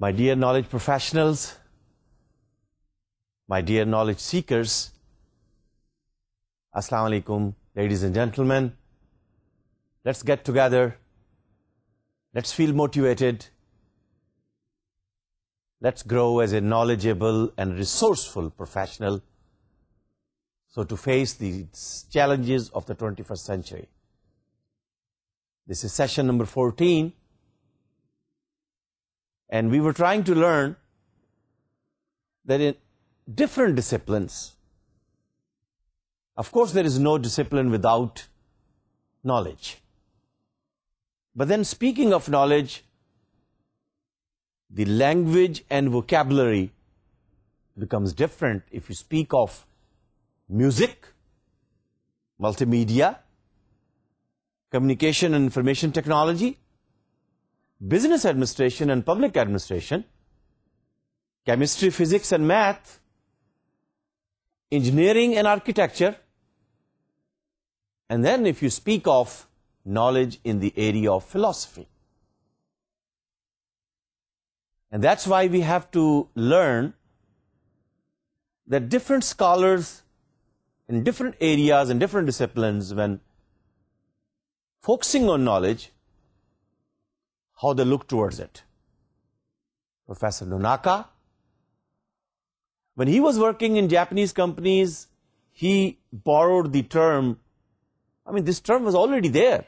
My dear knowledge professionals, my dear knowledge seekers, Assalamu alaikum, ladies and gentlemen. Let's get together. Let's feel motivated. Let's grow as a knowledgeable and resourceful professional so to face the challenges of the 21st century. This is session number 14. And we were trying to learn that in different disciplines, of course there is no discipline without knowledge. But then speaking of knowledge, the language and vocabulary becomes different if you speak of music, multimedia, communication and information technology, business administration and public administration, chemistry, physics and math, engineering and architecture, and then if you speak of knowledge in the area of philosophy. And that's why we have to learn that different scholars in different areas and different disciplines, when focusing on knowledge, how they look towards it. Professor Nonaka, when he was working in Japanese companies, he borrowed the term, this term was already there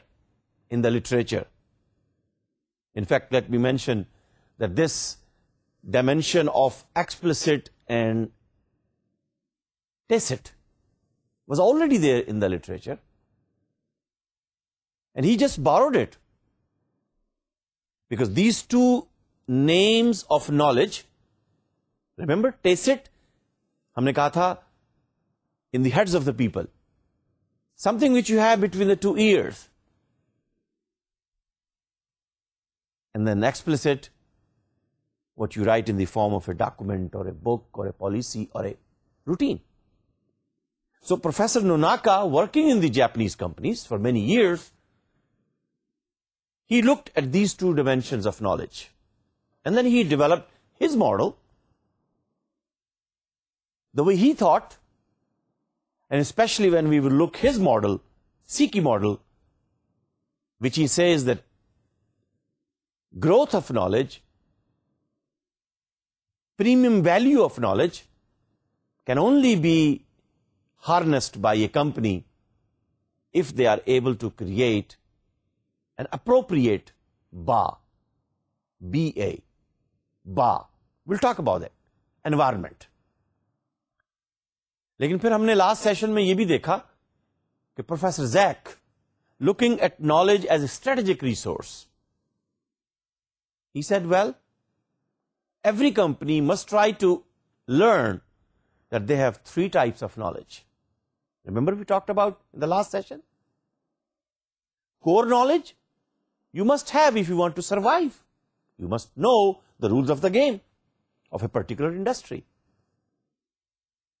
in the literature. In fact, let me mention that this dimension of explicit and tacit was already there in the literature. And he just borrowed it. Because these two names of knowledge, remember, tacit, humne kaha tha, in the heads of the people. Something which you have between the two ears. And then explicit, what you write in the form of a document or a book or a policy or a routine. So Professor Nonaka, working in the Japanese companies for many years, he looked at these two dimensions of knowledge. And then he developed his model, the way he thought, and especially when we will look his model, Siki model, which he says that growth of knowledge, premium value of knowledge can only be harnessed by a company if they are able to create an appropriate BA, we'll talk about that, environment. لیکن پھر ہم نے last session میں یہ بھی دیکھا کہ professor زیک looking at knowledge as a strategic resource, he said, well, every company must try to learn that they have three types of knowledge. Remember we talked about in the last session? Core knowledge you must have if you want to survive. You must know the rules of the game of a particular industry.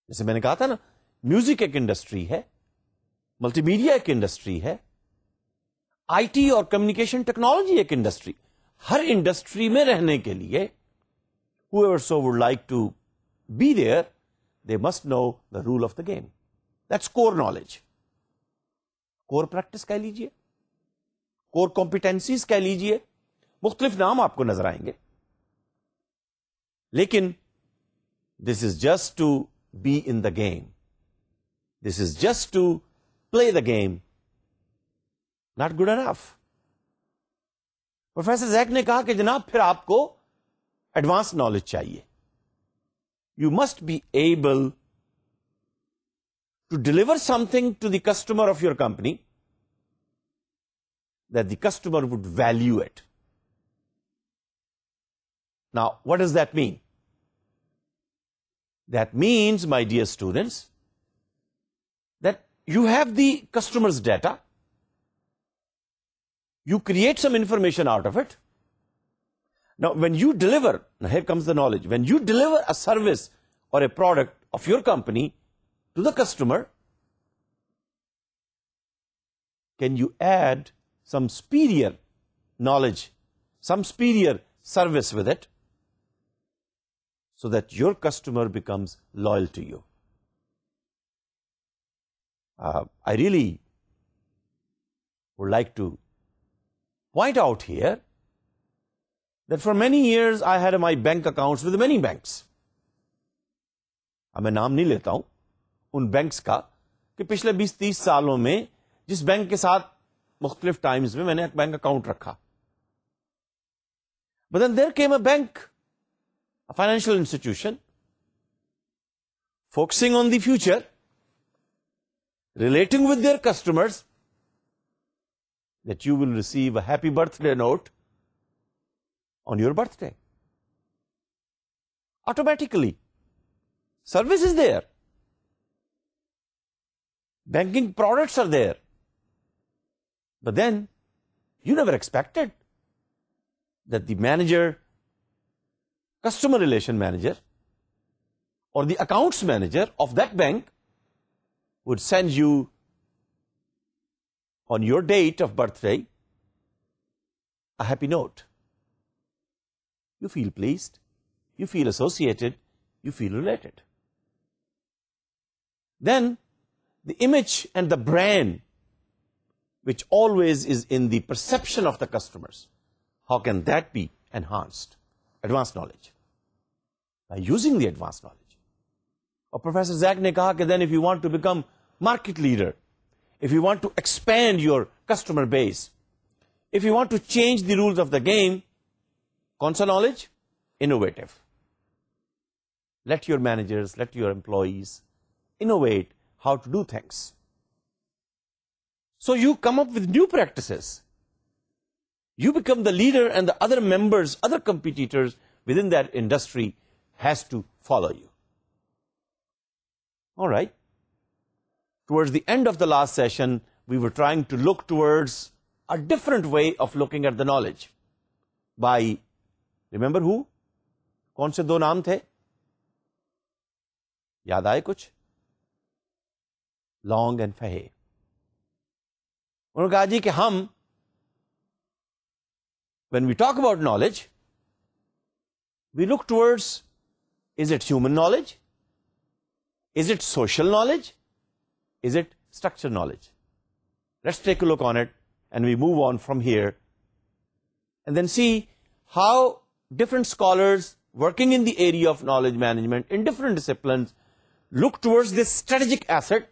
جیسے میں نے کہا تھا نا, music ایک industry ہے, multi media ایک industry ہے, آئی ٹی اور کمیونیکیشن ٹیکنالوجی ایک انڈسٹری. ہر انڈسٹری میں رہنے کے لیے whoever so would like to be there, they must know the rule of the game. That's core knowledge. Core practice کہہ لیجئے, core competencies کہہ لیجئے, مختلف نام آپ کو نظر آئیں گے. لیکن this is just to be in the game. This is just to play the game. Not good enough. Professor زیک نے کہا کہ جناب پھر آپ کو ایڈوانس نالج چاہیے. You must be able to deliver something to the customer of your company that the customer would value it. Now, what does that mean? That means, my dear students, that you have the customer's data, you create some information out of it. Now, when you deliver, now here comes the knowledge, when you deliver a service or a product of your company to the customer, can you add some superior knowledge, some superior service with it? so that your customer becomes loyal to you. I really would like to point out here that for many years I had my bank accounts with many banks. اب میں نام نہیں لیتا ہوں ان banks کا کہ پچھلے 20-30 سالوں میں جس بینک کے ساتھ مختلف ٹائمز میں نے ایک بینک اکاؤنٹ رکھا. But then there came a bank, a financial institution, focusing on the future, relating with their customers, that you will receive a happy birthday note on your birthday. Automatically. Service is there. Banking products are there. But then, you never expected that the manager, customer relation manager, or the accounts manager of that bank would send you on your date of birthday a happy note. You feel pleased, you feel associated, you feel related. Then the image and the brand, which always is in the perception of the customers, how can that be enhanced? Advanced knowledge. By using the advanced knowledge. Or Professor Zach نے کہا کہ then if you want to become market leader, if you want to expand your customer base, if you want to change the rules of the game, کون سا knowledge? Innovative. Let your managers, let your employees innovate how to do things. So you come up with new practices. You become the leader, and the other members, other competitors within that industry has to follow you. All right. Towards the end of the last session, we were trying to look towards a different way of looking at the knowledge. By, remember who? کون سے 2 نام تھے؟ یاد آئے کچھ؟ Long and فہے. انہوں نے کہا جی کہ ہم when we talk about knowledge, we look towards, is it human knowledge? Is it social knowledge? Is it structured knowledge? Let's take a look on it, and we move on from here and then see how different scholars working in the area of knowledge management in different disciplines look towards this strategic asset,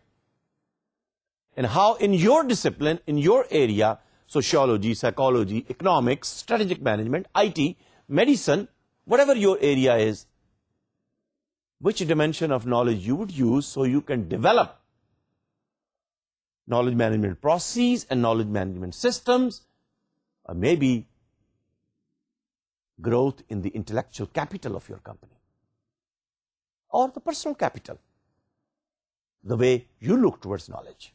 and how in your discipline, in your area, sociology, psychology, economics, strategic management, IT, medicine, whatever your area is, which dimension of knowledge you would use so you can develop knowledge management processes and knowledge management systems, or maybe growth in the intellectual capital of your company, or the personal capital, the way you look towards knowledge.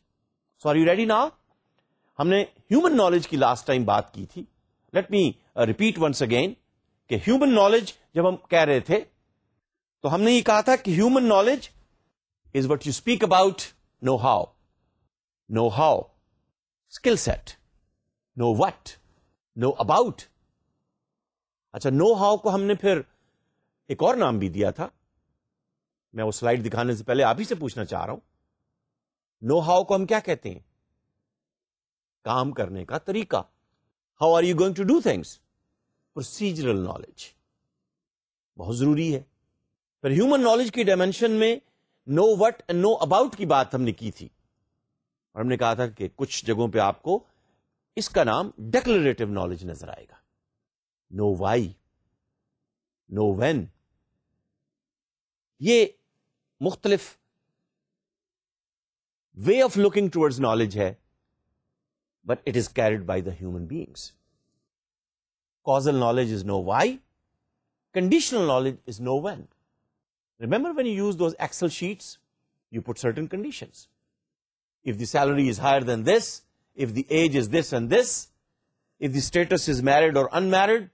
So are you ready now? ہم نے human knowledge کی last time بات کی تھی. Let me repeat once again کہ human knowledge جب ہم کہہ رہے تھے تو ہم نے یہ کہا تھا کہ human knowledge is what you speak about know how skill set, know what, know about. اچھا, نو ہاؤ کو ہم نے پھر ایک اور نام بھی دیا تھا. میں وہ سلائیڈ دکھانے سے پہلے آپ ہی سے پوچھنا چاہ رہا ہوں, نو ہاؤ کو ہم کیا کہتے ہیں؟ کام کرنے کا طریقہ. How are you going to do things? Procedural knowledge بہت ضروری ہے. پھر ہیومن نالج کی ڈائمینشن میں know what and know about کی بات ہم نے کی تھی, اور ہم نے کہا تھا کہ کچھ جگہوں پہ آپ کو اس کا نام ڈیکلریٹو نالج نظر آئے گا. نو وائی, نو وین, یہ مختلف way of looking towards knowledge ہے, but it is carried by the human beings. Causal knowledge is no why. Conditional knowledge is no when. Remember when you use those Excel sheets, you put certain conditions. If the salary is higher than this, if the age is this and this, if the status is married or unmarried,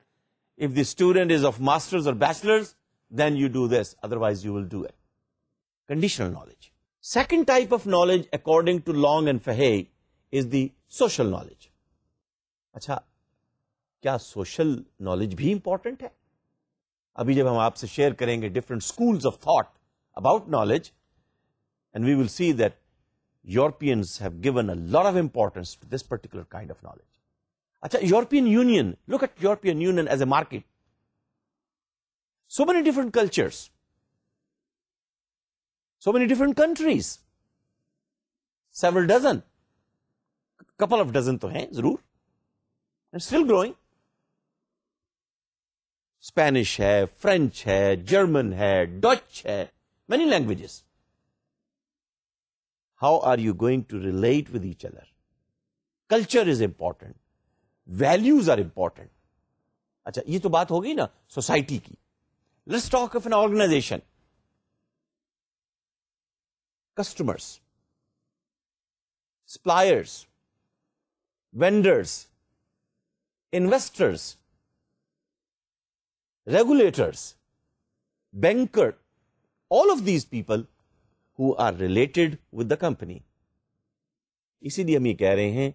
if the student is of master's or bachelor's, then you do this, otherwise you will do it. Conditional knowledge. Second type of knowledge, according to Long and Fahey, is the social knowledge. اچھا, کیا social knowledge بھی important ہے؟ ابھی جب ہم آپ سے share کریں گے different schools of thought about knowledge, and we will see that Europeans have given a lot of importance to this particular kind of knowledge. اچھا, European union, look at European union as a market. So many different cultures, so many different countries, several dozen, couple of dozen تو ہیں ضرور, and still growing. Spanish ہے, French ہے, German ہے, Dutch ہے, many languages. How are you going to relate with each other? Culture is important, values are important. اچھا, یہ تو بات ہوگی نا سوسائٹی کی. Let's talk of an organization. Customers, suppliers, vendors, investors, regulators, banker, all of these people who are related with the company. اسی لیے ہم یہ کہہ رہے ہیں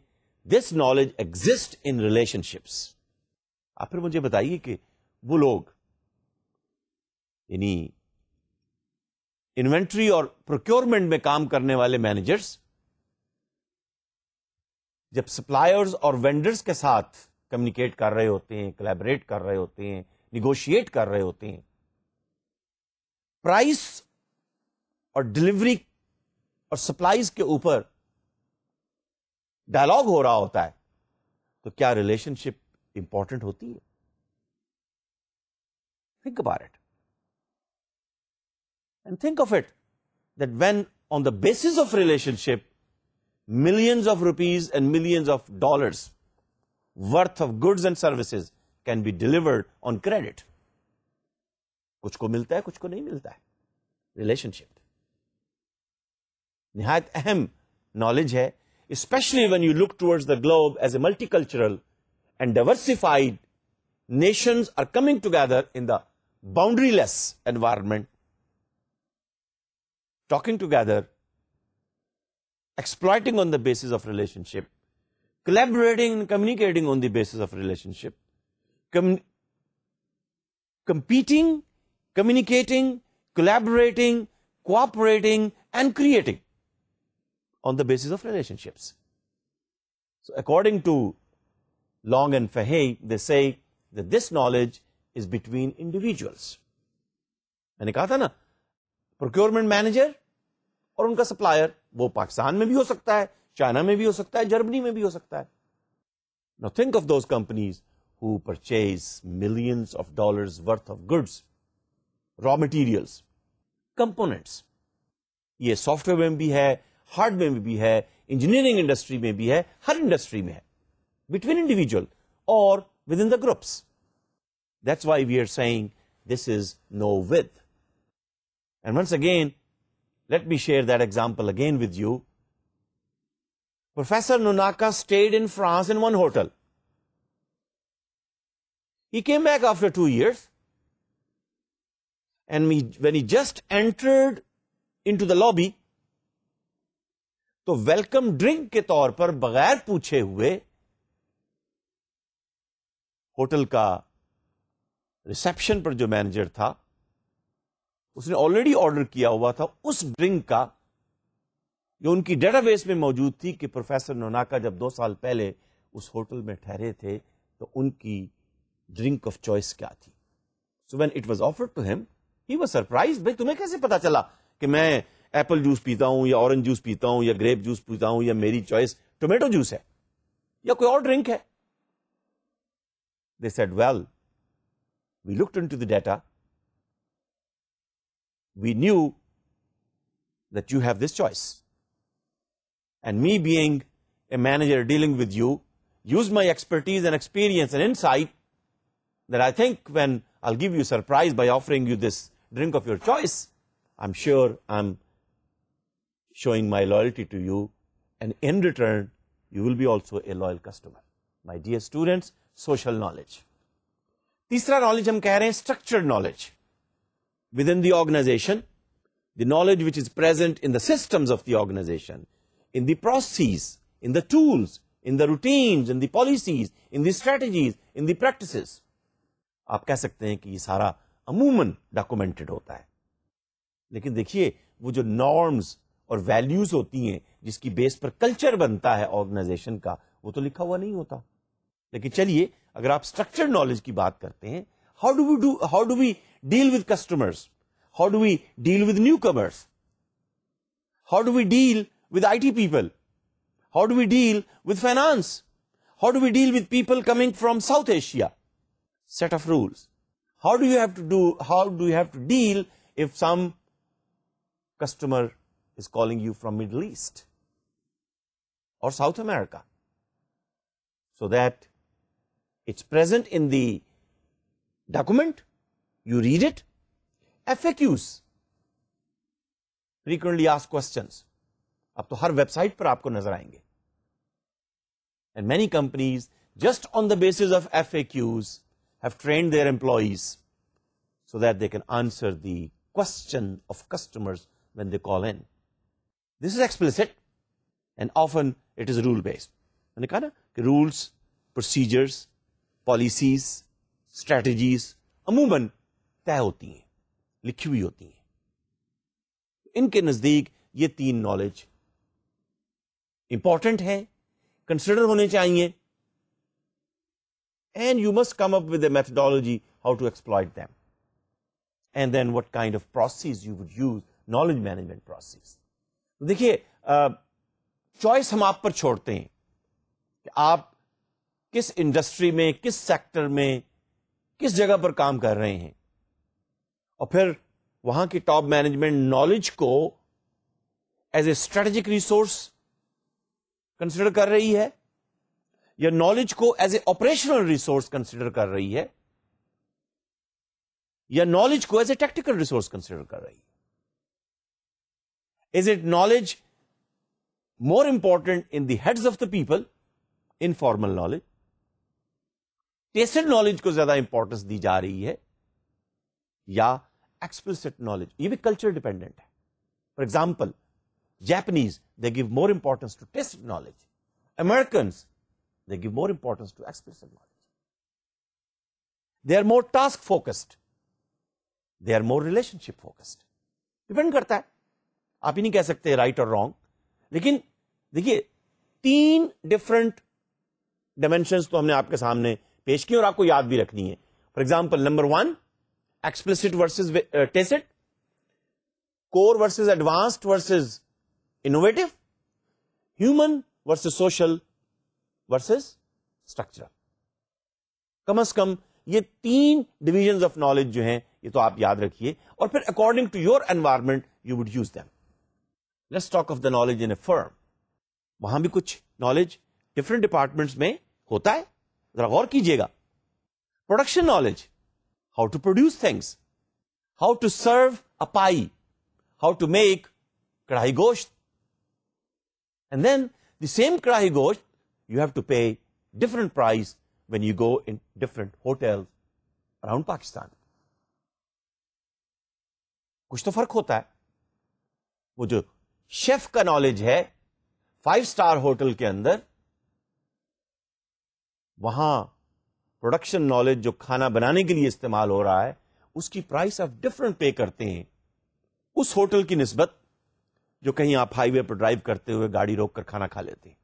this knowledge exists in relationships. آپ پھر مجھے بتائیے کہ وہ لوگ یعنی انوینٹری اور پروکیورمنٹ میں کام کرنے والے مینیجرز جب سپلائرز اور وینڈرز کے ساتھ کمیونیکیٹ کر رہے ہوتے ہیں, کولیبریٹ کر رہے ہوتے ہیں, نیگوشیٹ کر رہے ہوتے ہیں, پرائس اور ڈلیوری اور سپلائیز کے اوپر ڈائلاگ ہو رہا ہوتا ہے, تو کیا ریلیشن شپ امپورٹنٹ ہوتی ہے؟ Think about it. And think of it, that when on the basis of relationship, millions of rupees and millions of dollars worth of goods and services can be delivered on credit. کچھ کو ملتا ہے, کچھ کو نہیں ملتا ہے. Relationship. نہایت اہم knowledge ہے, especially when you look towards the globe as a multicultural and diversified nations are coming together in the boundaryless environment, talking together, exploiting on the basis of relationship, collaborating and communicating on the basis of relationship, competing, communicating, collaborating, cooperating, and creating on the basis of relationships. So according to Long and Fahey, they say that this knowledge is between individuals. میں نے کہا تھا نا, procurement manager اور ان کا supplier وہ پاکستان میں بھی ہو سکتا ہے, چائنا میں بھی ہو سکتا ہے, جرمنی میں بھی ہو سکتا ہے. Now think of those companies who purchase millions of dollars worth of goods, raw materials, components. یہ سافٹ ویئر میں بھی ہے, ہارڈ ویئر میں بھی ہے, انجینئرنگ انڈسٹری میں بھی ہے, ہر انڈسٹری میں ہے, between individual or within the groups. That's why we are saying this is no with. And once again, let me share that example again with you. Professor Nonaka stayed in France in one hotel. He came back after 2 years. And when he just entered into the lobby, تو welcome drink کے طور پر بغیر پوچھے ہوئے hotel کا reception پر جو manager تھا اس نے آلریڈی آرڈر کیا ہوا تھا اس ڈرنک کا جو ان کی ڈیٹا بیس میں موجود تھی کہ پروفیسر نوناکا جب 2 سال پہلے اس ہوٹل میں ٹھہرے تھے تو ان کی ڈرنک آف چوائس کیا تھی. So when it was offered to ہم ہی واز سرپرائز. بھائی تمہیں کیسے پتا چلا کہ میں ایپل جوس پیتا ہوں یا اورنج جوس پیتا ہوں یا گریپ جوس پیتا ہوں یا میری چوائس ٹومیٹو جوس ہے یا کوئی اور ڈرنک ہے. They said, well, we looked into the data. We knew that you have this choice. And me being a manager dealing with you, use my expertise and experience and insight that I think when I'll give you a surprise by offering you this drink of your choice, I'm sure I'm showing my loyalty to you, and in return, you will be also a loyal customer. My dear students, social knowledge. تیسرا knowledge ہم کہہ رہے ہیں structured knowledge. Within the organization, the knowledge which is present in the systems of the organization, in the processes, in the tools, in the routines, in the policies, in the strategies, in the practices. آپ کہہ سکتے ہیں کہ یہ سارا عموماً documented ہوتا ہے. لیکن دیکھیے وہ جو نارمز اور ویلیوز ہوتی ہیں جس کی بیس پر کلچر بنتا ہے آرگنائزیشن کا, وہ تو لکھا ہوا نہیں ہوتا. لیکن چلیے اگر آپ اسٹرکچرڈ نالج کی بات کرتے ہیں, how do we deal with customers, how do we deal with newcomers, how do we deal with I T people, how do we deal with finance, how do we deal with people coming from South Asia, set of rules. How do you have to deal if some customer is calling you from Middle East or South America? So that it's present in the document, you read it. FAQs, frequently asked questions, اب تو ہر web site پر آپ کو نظر آئیں گے. And many companies, just on the basis of FAQs, have trained their employees so that they can answer the question of customers when they call in. This is explicit and often it is rule based. میں نے کہا نا کہ rules, procedures, policies, strategies عموماً طے ہوتی ہیں, لکھی ہوئی ہوتی ہیں. ان کے نزدیک یہ 3 نالج امپورٹنٹ ہیں, کنسیڈر ہونے چاہیے. And you must come up with a methodology how to exploit them. And then what kind of process you would use, knowledge management process. تو دیکھیے چوائس ہم آپ پر چھوڑتے ہیں کہ آپ کس انڈسٹری میں, کس سیکٹر میں, کس جگہ پر کام کر رہے ہیں, اور پھر وہاں کی ٹاپ مینجمنٹ نالج کو as a strategic resource consider کر رہی ہے یا نالج کو ایز اے آپریشنل ریسورس کنسیڈر کر رہی ہے یا نالج کو as a tactical resource consider کر رہی ہے. Is it knowledge more important in the heads of the people, informal knowledge, tested knowledge کو زیادہ امپورٹنس دی جا رہی ہے, یا ایکسپلسٹ نالج؟ یہ بھی کلچر ڈیپینڈنٹ ہے. For example Japanese they give more importance to tacit knowledge, Americans they give more importance to explicit knowledge. They are more task focused, they are more relationship focused. Depend کرتا ہے, آپ ہی نہیں کہہ سکتے right اور wrong. لیکن دیکھیے 3 different dimensions تو ہم نے آپ کے سامنے پیش کی اور آپ کو یاد بھی رکھنی ہے. For example number 1 explicit versus tacit, core versus advanced versus innovative, human versus social versus structural. کم از کم یہ 3 ڈویژنز آف نالج جو ہیں یہ تو آپ یاد رکھیے, اور پھر according to your environment you would use them. Let's talk of the knowledge in a firm. وہاں بھی کچھ نالج ڈفرنٹ ڈپارٹمنٹس میں ہوتا ہے, ذرا غور کیجیے گا. Production knowledge, how to produce things, how to serve a pie, how to make karahi gosht. And then the same کڑھائی گوشت you have to pay different price when you go in different hotels around Pakistan. کچھ تو فرق ہوتا ہے. وہ جو chef کا نالج ہے 5 اسٹار ہوٹل کے اندر, وہاں پروڈکشن نالج جو کھانا بنانے کے لیے استعمال ہو رہا ہے اس کی پرائس آپ ڈفرنٹ پے کرتے ہیں اس ہوٹل کی نسبت جو کہیں آپ ہائی وے پر ڈرائیو کرتے ہوئے گاڑی روک کر کھانا کھا لیتے ہیں.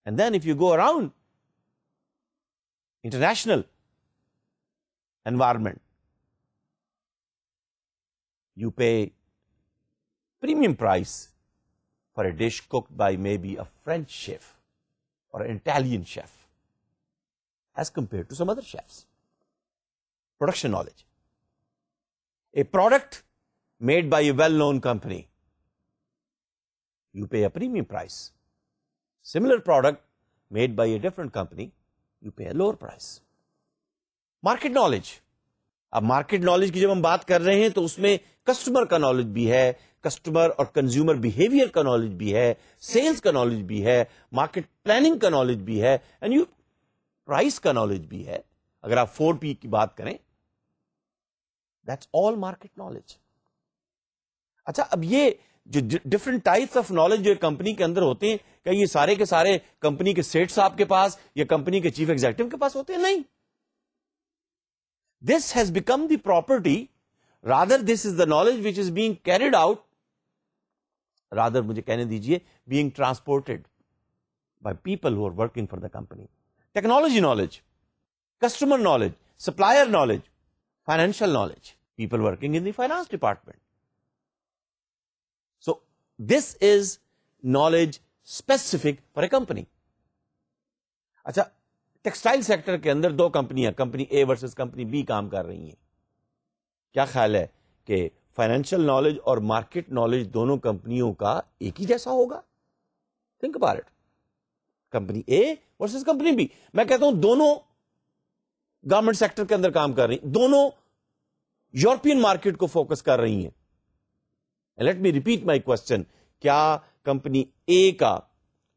And then if you go around international environment, you pay premium price for a dish cooked by maybe a French chef or an Italian chef as compared to some other chefs. Production knowledge. A product made by a well-known company, you pay a premium price. Similar product made by a different company, you pay a lower price. Market knowledge. اب market knowledge کی جب ہم بات کر رہے ہیں تو اس میں کسٹمر کا نالج بھی ہے, کسٹمر اور کنزیومر بیہیویئر کا نالج بھی ہے, سیلز کا نالج بھی ہے, مارکیٹ پلاننگ کا نالج بھی ہے, اینڈ یو پرائس کا نالج بھی ہے. اگر آپ 4P کی بات کریں, دیٹس آل مارکیٹ نالج. اچھا, اب یہ جو ڈفرنٹ ٹائپس آف نالج جو کمپنی کے اندر ہوتے ہیں, کیا یہ سارے کے سارے کمپنی کے سیٹ صاحب کے پاس یا کمپنی کے چیف ایگزیکٹو کے پاس ہوتے ہیں؟ نہیں. This has become the property, rather this is the knowledge which is being carried out, rather مجھے کہنے دیجئے being transported by people who are working for the company. Technology knowledge, customer knowledge, supplier knowledge, financial knowledge, people working in the finance department. So this is knowledge specific for a company. اچھا, textile sector کے اندر دو کمپنیاں, company A versus company B کام کر رہی ہیں. کیا خیال ہے کہ فائنینشیل نالج اور مارکیٹ نالج دونوں کمپنیوں کا ایک ہی جیسا ہوگا؟ Think about it. Company A versus company B, میں کہتا ہوں دونوں گورنمنٹ سیکٹر کے اندر کام کر رہی ہیں, دونوں یورپین مارکیٹ کو فوکس کر رہی ہیں. Let me repeat my question, کیا کمپنی اے کا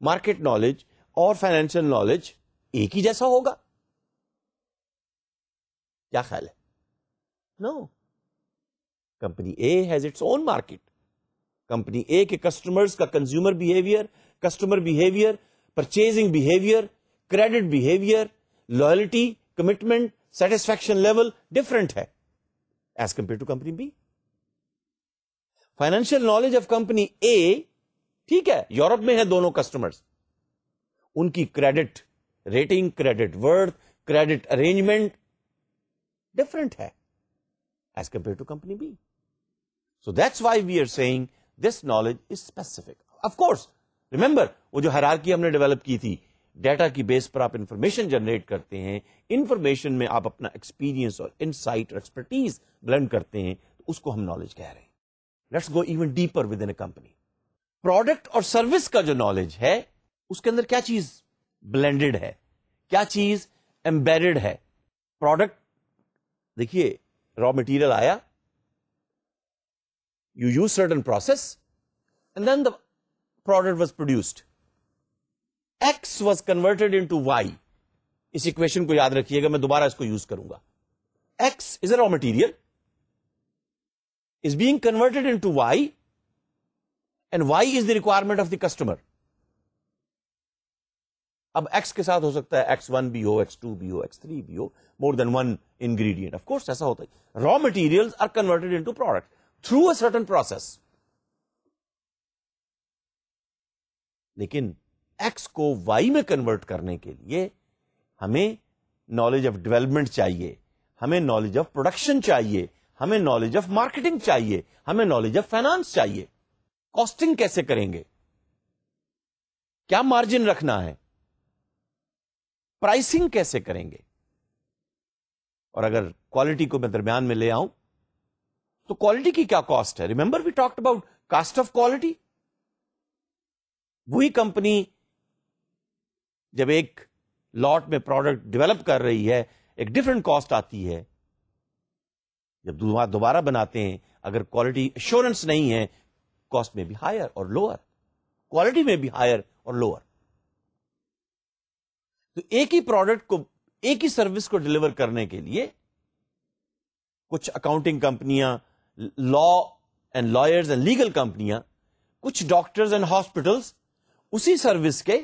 مارکیٹ نالج اور فائنینشیل نالج ایک ہی جیسا ہوگا؟ کیا خیال ہے؟ No. Company A has its own market. Company A کے کسٹمرز کا consumer behaviour, customer behaviour, purchasing behaviour, credit behaviour, loyalty, commitment, satisfaction level different ہے as compare to company B. Financial knowledge of company A, ٹھیک ہے, Europe میں ہے دونوں customers, ان کی credit rating, credit worth, credit arrangement different ہے as compare to company B. So that's why we are seeing this knowledge is specific. Of course remember, وہ جو ہیرارکی ہم نے ڈیولپ کی تھی, ڈیٹا کی بیس پر آپ انفارمیشن جنریٹ کرتے ہیں, انفارمیشن میں آپ اپنا ایکسپیرینس اور انسائٹ اور ایکسپرٹیز بلینڈ کرتے ہیں, تو اس کو ہم نالج کہہ رہے ہیں. Let's go even deeper with in a company. Product اور سروس کا جو نالج ہے, اس کے اندر کیا چیز بلینڈڈ ہے, کیا چیز ایمبیڈڈ ہے؟ پروڈکٹ, دیکھیے, را مٹیریل آیا, you use certain process and then the product was produced, x was converted into y. اس اکویشن کو یاد رکھیے گا, میں دوبارہ اس کو یوز کروں گا. X is a raw material, is being converted into Y, and Y is the requirement of the customer. اب X کے ساتھ ہو سکتا ہے X1 بھی ہو, X2 بھی ہو, X3 بھی ہو, more than one ingredient. Of course ایسا ہوتا ہے. Raw materials are converted into product through a certain process. لیکن X کو Y میں کنورٹ کرنے کے لیے ہمیں نالج آف ڈیولپمنٹ چاہیے, ہمیں نالج آف پروڈکشن چاہیے, ہمیں نالج آف مارکیٹنگ چاہیے, ہمیں نالج آف فائنانس چاہیے. کاسٹنگ کیسے کریں گے, کیا مارجن رکھنا ہے, پرائسنگ کیسے کریں گے, اور اگر کوالٹی کو میں درمیان میں لے آؤں تو کوالٹی کی کیا کاسٹ ہے. Remember we talked about cost of quality. وہی کمپنی جب ایک لاٹ میں پروڈکٹ ڈیولپ کر رہی ہے, ایک ڈفرنٹ کاسٹ آتی ہے. جب دوبارہ بناتے ہیں, اگر کوالٹی ایشورنس نہیں ہے, کاسٹ میں بھی ہائر اور لوور, کوالٹی میں بھی ہائر اور لوور. تو ایک ہی پروڈکٹ کو, ایک ہی سروس کو ڈلیور کرنے کے لیے کچھ اکاؤنٹنگ کمپنیاں, law and lawyers and legal کمپنیاں, کچھ ڈاکٹرز اینڈ ہاسپٹلس اسی سروس کے,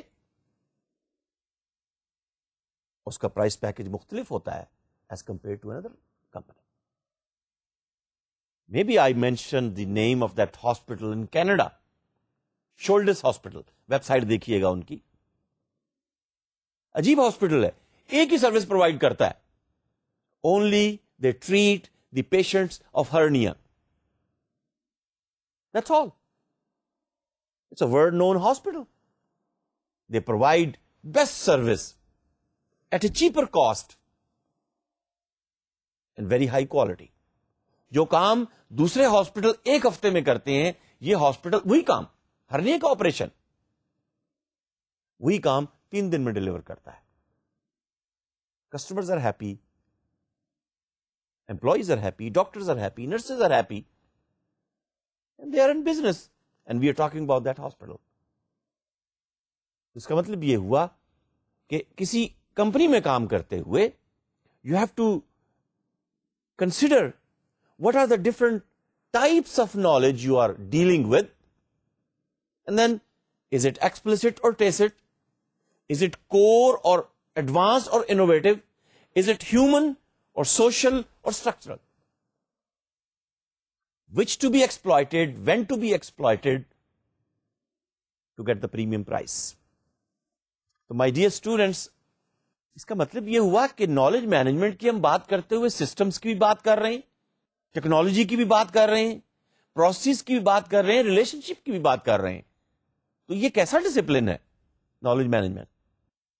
اس کا پرائس پیکج مختلف ہوتا ہے ایز کمپیئر ٹو اندر company. Maybe I mentioned the name of that hospital in Canada, Shoulders Hospital. Website دیکھیے گا ان کی, عجیب ہاسپٹل ہے, ایک ہی سروس پرووائڈ کرتا ہے. Only they treat the patients of hernia. That's all. It's a world-known hospital. They provide best service at a cheaper cost and very high quality. جو کام دوسرے ہاسپٹل ایک ہفتے میں کرتے ہیں, یہ ہاسپٹل وہی کام, ہرنیہ کا آپریشن, وہی کام 3 دن میں ڈلیور کرتا ہے. Customers are happy, employees are happy, doctors are happy, nurses are happy, and they are in business, and we are talking about that hospital. اس کا مطلب یہ ہوا کہ کسی کمپنی میں کام کرتے ہوئے you have to consider what are the different types of knowledge you are dealing with, and then is it explicit or tacit, is it core or advanced or innovative, is it human or social or structural, which to be exploited, when to be exploited to get the premium price. تو my dear students, اس کا مطلب یہ ہوا کہ knowledge management کی ہم بات کرتے ہوئے سسٹمز کی بھی بات کر رہے ہیں, ٹیکنالوجی کی بھی بات کر رہے ہیں, پروسیس کی بھی بات کر رہے ہیں, ریلیشن شپ کی بھی بات کر رہے ہیں. تو یہ کیسا ڈسپلن ہے knowledge management?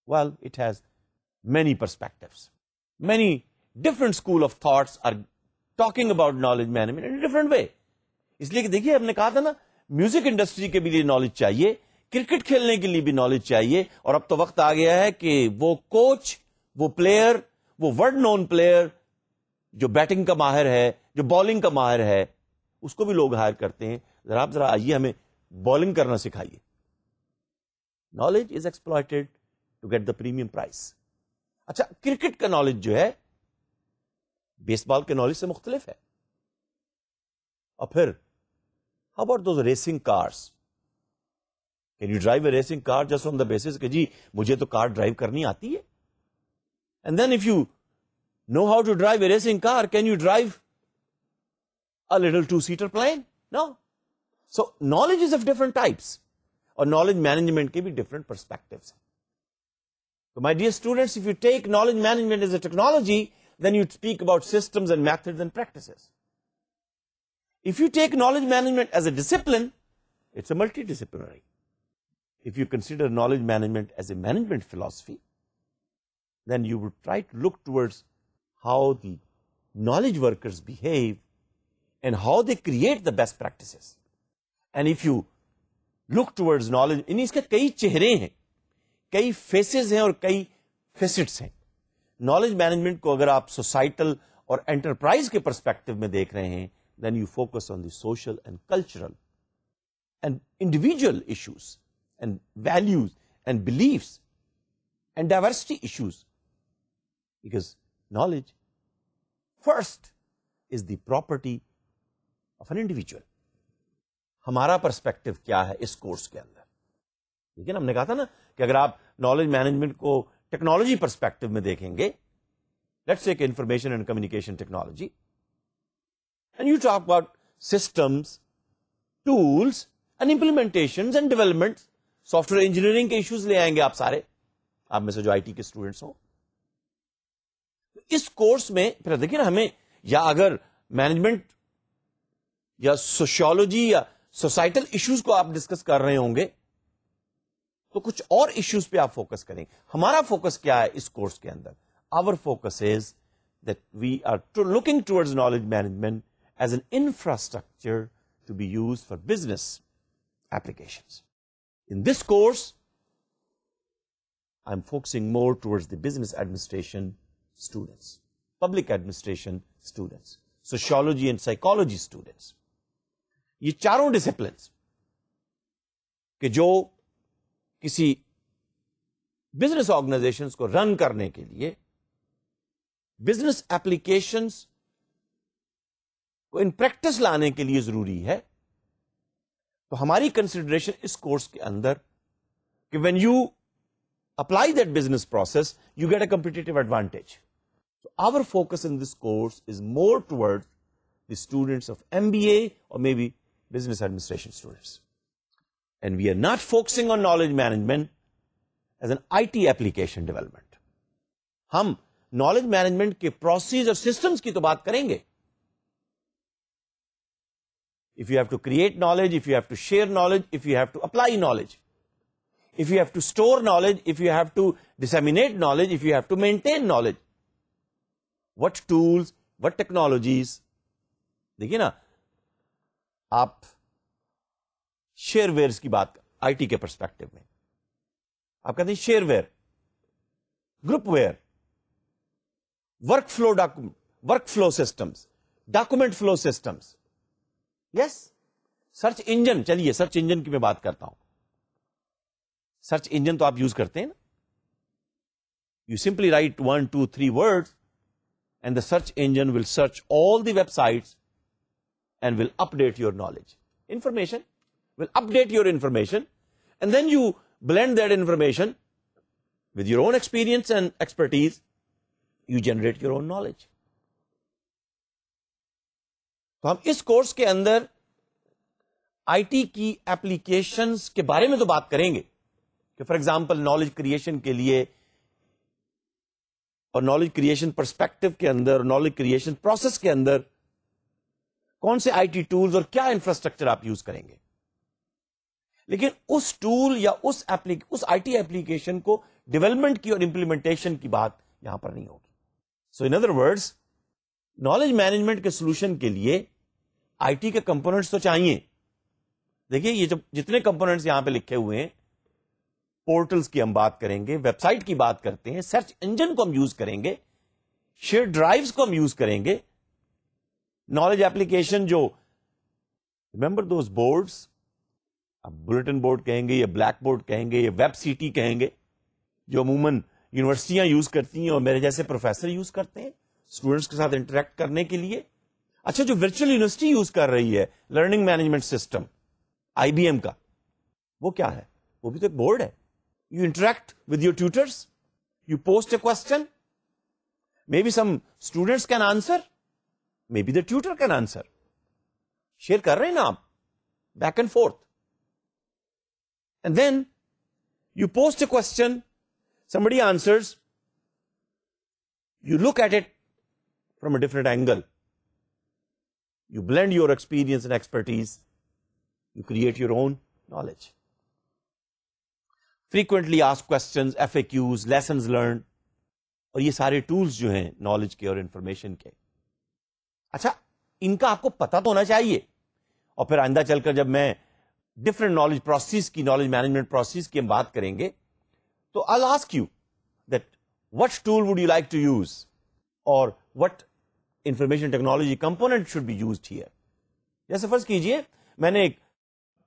Well it has many perspectives, many different school of thoughts are talking about knowledge management in different way. اس لیے کہ دیکھیے ہم نے کہا تھا نا, میوزک انڈسٹری کے بھی لیے نالج چاہیے, کرکٹ کھیلنے کے لیے بھی نالج چاہیے, اور اب تو وقت آ گیا ہے کہ وہ کوچ, وہ پلیئر, وہ ورلڈ نون پلیئر جو بیٹنگ کا ماہر ہے, جو بالنگ کا ماہر ہے, اس کو بھی لوگ ہائر کرتے ہیں. ذرا آئیے ہمیں بالنگ کرنا سکھائیے. Knowledge is exploited to get the premium prize. اچھا, کرکٹ کا نالج جو ہے بیس بال کے نالج سے مختلف ہے. اور پھر how about those racing cars? Can you drive a racing car just on the basis کہ جی مجھے تو کار ڈرائیو کرنی آتی ہے؟ And then if you know how to drive a racing car, can you drive a little two-seater plane? No. So knowledge is of different types, or knowledge management ke bhi different perspectives. So my dear students, if you take knowledge management as a technology, then you speak about systems and methods and practices. If you take knowledge management as a discipline, it's a multidisciplinary. If you consider knowledge management as a management philosophy, then you would try to look towards how the knowledge workers behave and how they create the best practices. And if you look towards knowledge, ان اس کے کئی چہرے ہیں, کئی phases ہیں اور کئی facets ہیں. Knowledge management کو اگر آپ سوسائٹل اور انٹرپرائز کے پرسپیکٹو میں دیکھ رہے ہیں, then you focus on the social and cultural and individual issues and values and beliefs and diversity issues, because knowledge first is the property of an individual. ہمارا پرسپیکٹو کیا ہے اس کورس کے اندر؟ لیکن ہم نے کہا تھا نا کہ اگر آپ نالج مینجمنٹ کو ٹیکنالوجی پرسپیکٹو میں دیکھیں گے, let's take information and communication technology, and you talk about systems, tools and implementation and development. Soft ware engineering کے ایشوز لے آئیں گے آپ سارے, آپ میں سے جو آئی ٹی کے اسٹوڈنٹس ہوں. اس کورس میں پھر دیکھیے نا, ہمیں یا اگر مینجمنٹ یا سوشیولوجی یا سوسائٹل ایشوز کو آپ ڈسکس کر رہے ہوں گے تو کچھ اور ایشوز پہ آپ فوکس کریں. ہمارا فوکس کیا ہے اس کورس کے اندر؟ Our focus is that we are looking towards knowledge management as an infrastructure to be used for business applications. In this course I am focusing more towards the business administration students, public administration students, sociology and psychology students. یہ چاروں disciplines کہ جو کسی business organizations کو رن کرنے کے لیے business applications کو ان پریکٹس لانے کے لیے ضروری ہے, تو ہماری کنسیڈریشن اس کورس کے اندر کہ when you apply that business process you get a competitive advantage. So our focus in this course is more towards the students of MBA or maybe business administration students. And we are not focusing on knowledge management as an IT application development. ہم knowledge management کے processes اور systems کی تو بات کریں گے. If you have to create knowledge, if you have to share knowledge, if you have to apply knowledge, if you have to store knowledge, if you have to disseminate knowledge, if you have to maintain knowledge, what tools, what technologies. دیکھیے نا, آپ share wears کی بات آئی T کے perspective میں آپ کہتے ہیں share where, group where, work flu systems, document flu systems. Yes, search engine, چلیے سرچ انجن کی میں بات کرتا ہوں. سرچ انجن تو آپ یوز کرتے ہیں نا, you simply write 1 2 3 words and the search engine will search all the websites and will update your knowledge. Information will update your information, and then you blend that information with your own experience and expertise. You generate your own knowledge. تو ہم اس course کے اندر I T کی applications کے بارے میں تو بات کریں گے کہ فار ایگزامپل نالج کریشن کے لیے اور نالج کریشن پرسپیکٹو کے اندر، نالج کریشن پروسیس کے اندر کون سے آئی ٹی ٹولز اور کیا انفراسٹرکچر آپ یوز کریں گے. لیکن اس ٹول یا اس آئی ٹی ایپلیکیشن کو ڈیولپمنٹ کی اور امپلیمنٹیشن کی بات یہاں پر نہیں ہوگی. So in other words knowledge management کے سولوشن کے لیے آئی ٹی کے کمپوننٹس تو چاہیے. دیکھیے یہ جتنے کمپوننٹس یہاں پہ لکھے ہوئے ہیں، پورٹلز کی ہم بات کریں گے، ویب سائٹ کی بات کرتے ہیں، سرچ انجن کو ہم یوز کریں گے، شیئر ڈرائیوز کو ہم یوز کریں گے، نالج ایپلیکیشن جو ریمبر دوز بورڈز، اب بلٹن بورڈ کہیں گے یا بلیک بورڈ کہیں گے یا ویب سی ٹی کہیں گے، جو عموماً یونیورسٹیاں یوز کرتی ہیں اور میرے جیسے پروفیسر یوز کرتے ہیں اسٹوڈنٹس کے ساتھ انٹریکٹ کرنے کے لیے. اچھا، جو ورچوئل یونیورسٹی یوز کر رہی ہے learning management system I B M کا، وہ کیا ہے؟ وہ بھی تو ایک بورڈ ہے. You interact with your tutors. You post a question. Maybe some students can answer. Maybe the tutor can answer. Share kar rahe na aap. Back and forth. And then you post a question. Somebody answers. You look at it from a different angle. You blend your experience and expertise. You create your own knowledge. Frequently asked questions, FAQs, lessons learned, اور یہ سارے tools جو ہیں knowledge کے اور information کے. اچھا، ان کا آپ کو پتا تو ہونا چاہیے. اور پھر آئندہ چل کر جب میں ڈفرنٹ نالج پروسیس کی، نالج مینجمنٹ پروسیس کی ہم بات کریں گے، تو I'll ask you that what tool would you like to use or what information technology component should be used here. جیسے فرض کیجئے میں نے ایک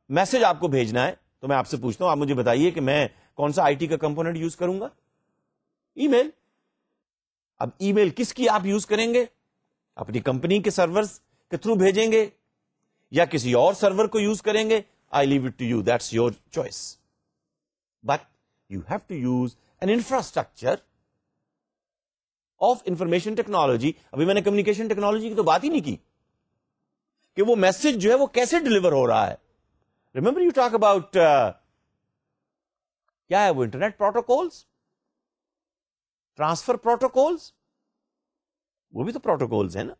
میسج آپ کو بھیجنا ہے، تو میں آپ سے پوچھتا ہوں، آپ مجھے بتائیے کہ میں کون سا آئی ٹی کا کمپوننٹ یوز کروں گا؟ ای میل. اب ای میل کس کی آپ یوز کریں گے؟ اپنی کمپنی کے سرورز کے تھرو بھیجیں گے یا کسی اور سرور کو یوز کریں گے؟ I leave it to you, that's your choice. But you have to use an infrastructure of information technology. ابھی میں نے کمیونیکیشن ٹیکنالوجی کی تو بات ہی نہیں کی کہ وہ میسج جو ہے وہ کیسے ڈلیور ہو رہا ہے. ریمبر یو ٹاک اباؤٹ کیا ہے وہ انٹرنیٹ پروٹوکولز، ٹرانسفر پروٹوکولز، وہ بھی تو پروٹوکولز ہیں نا.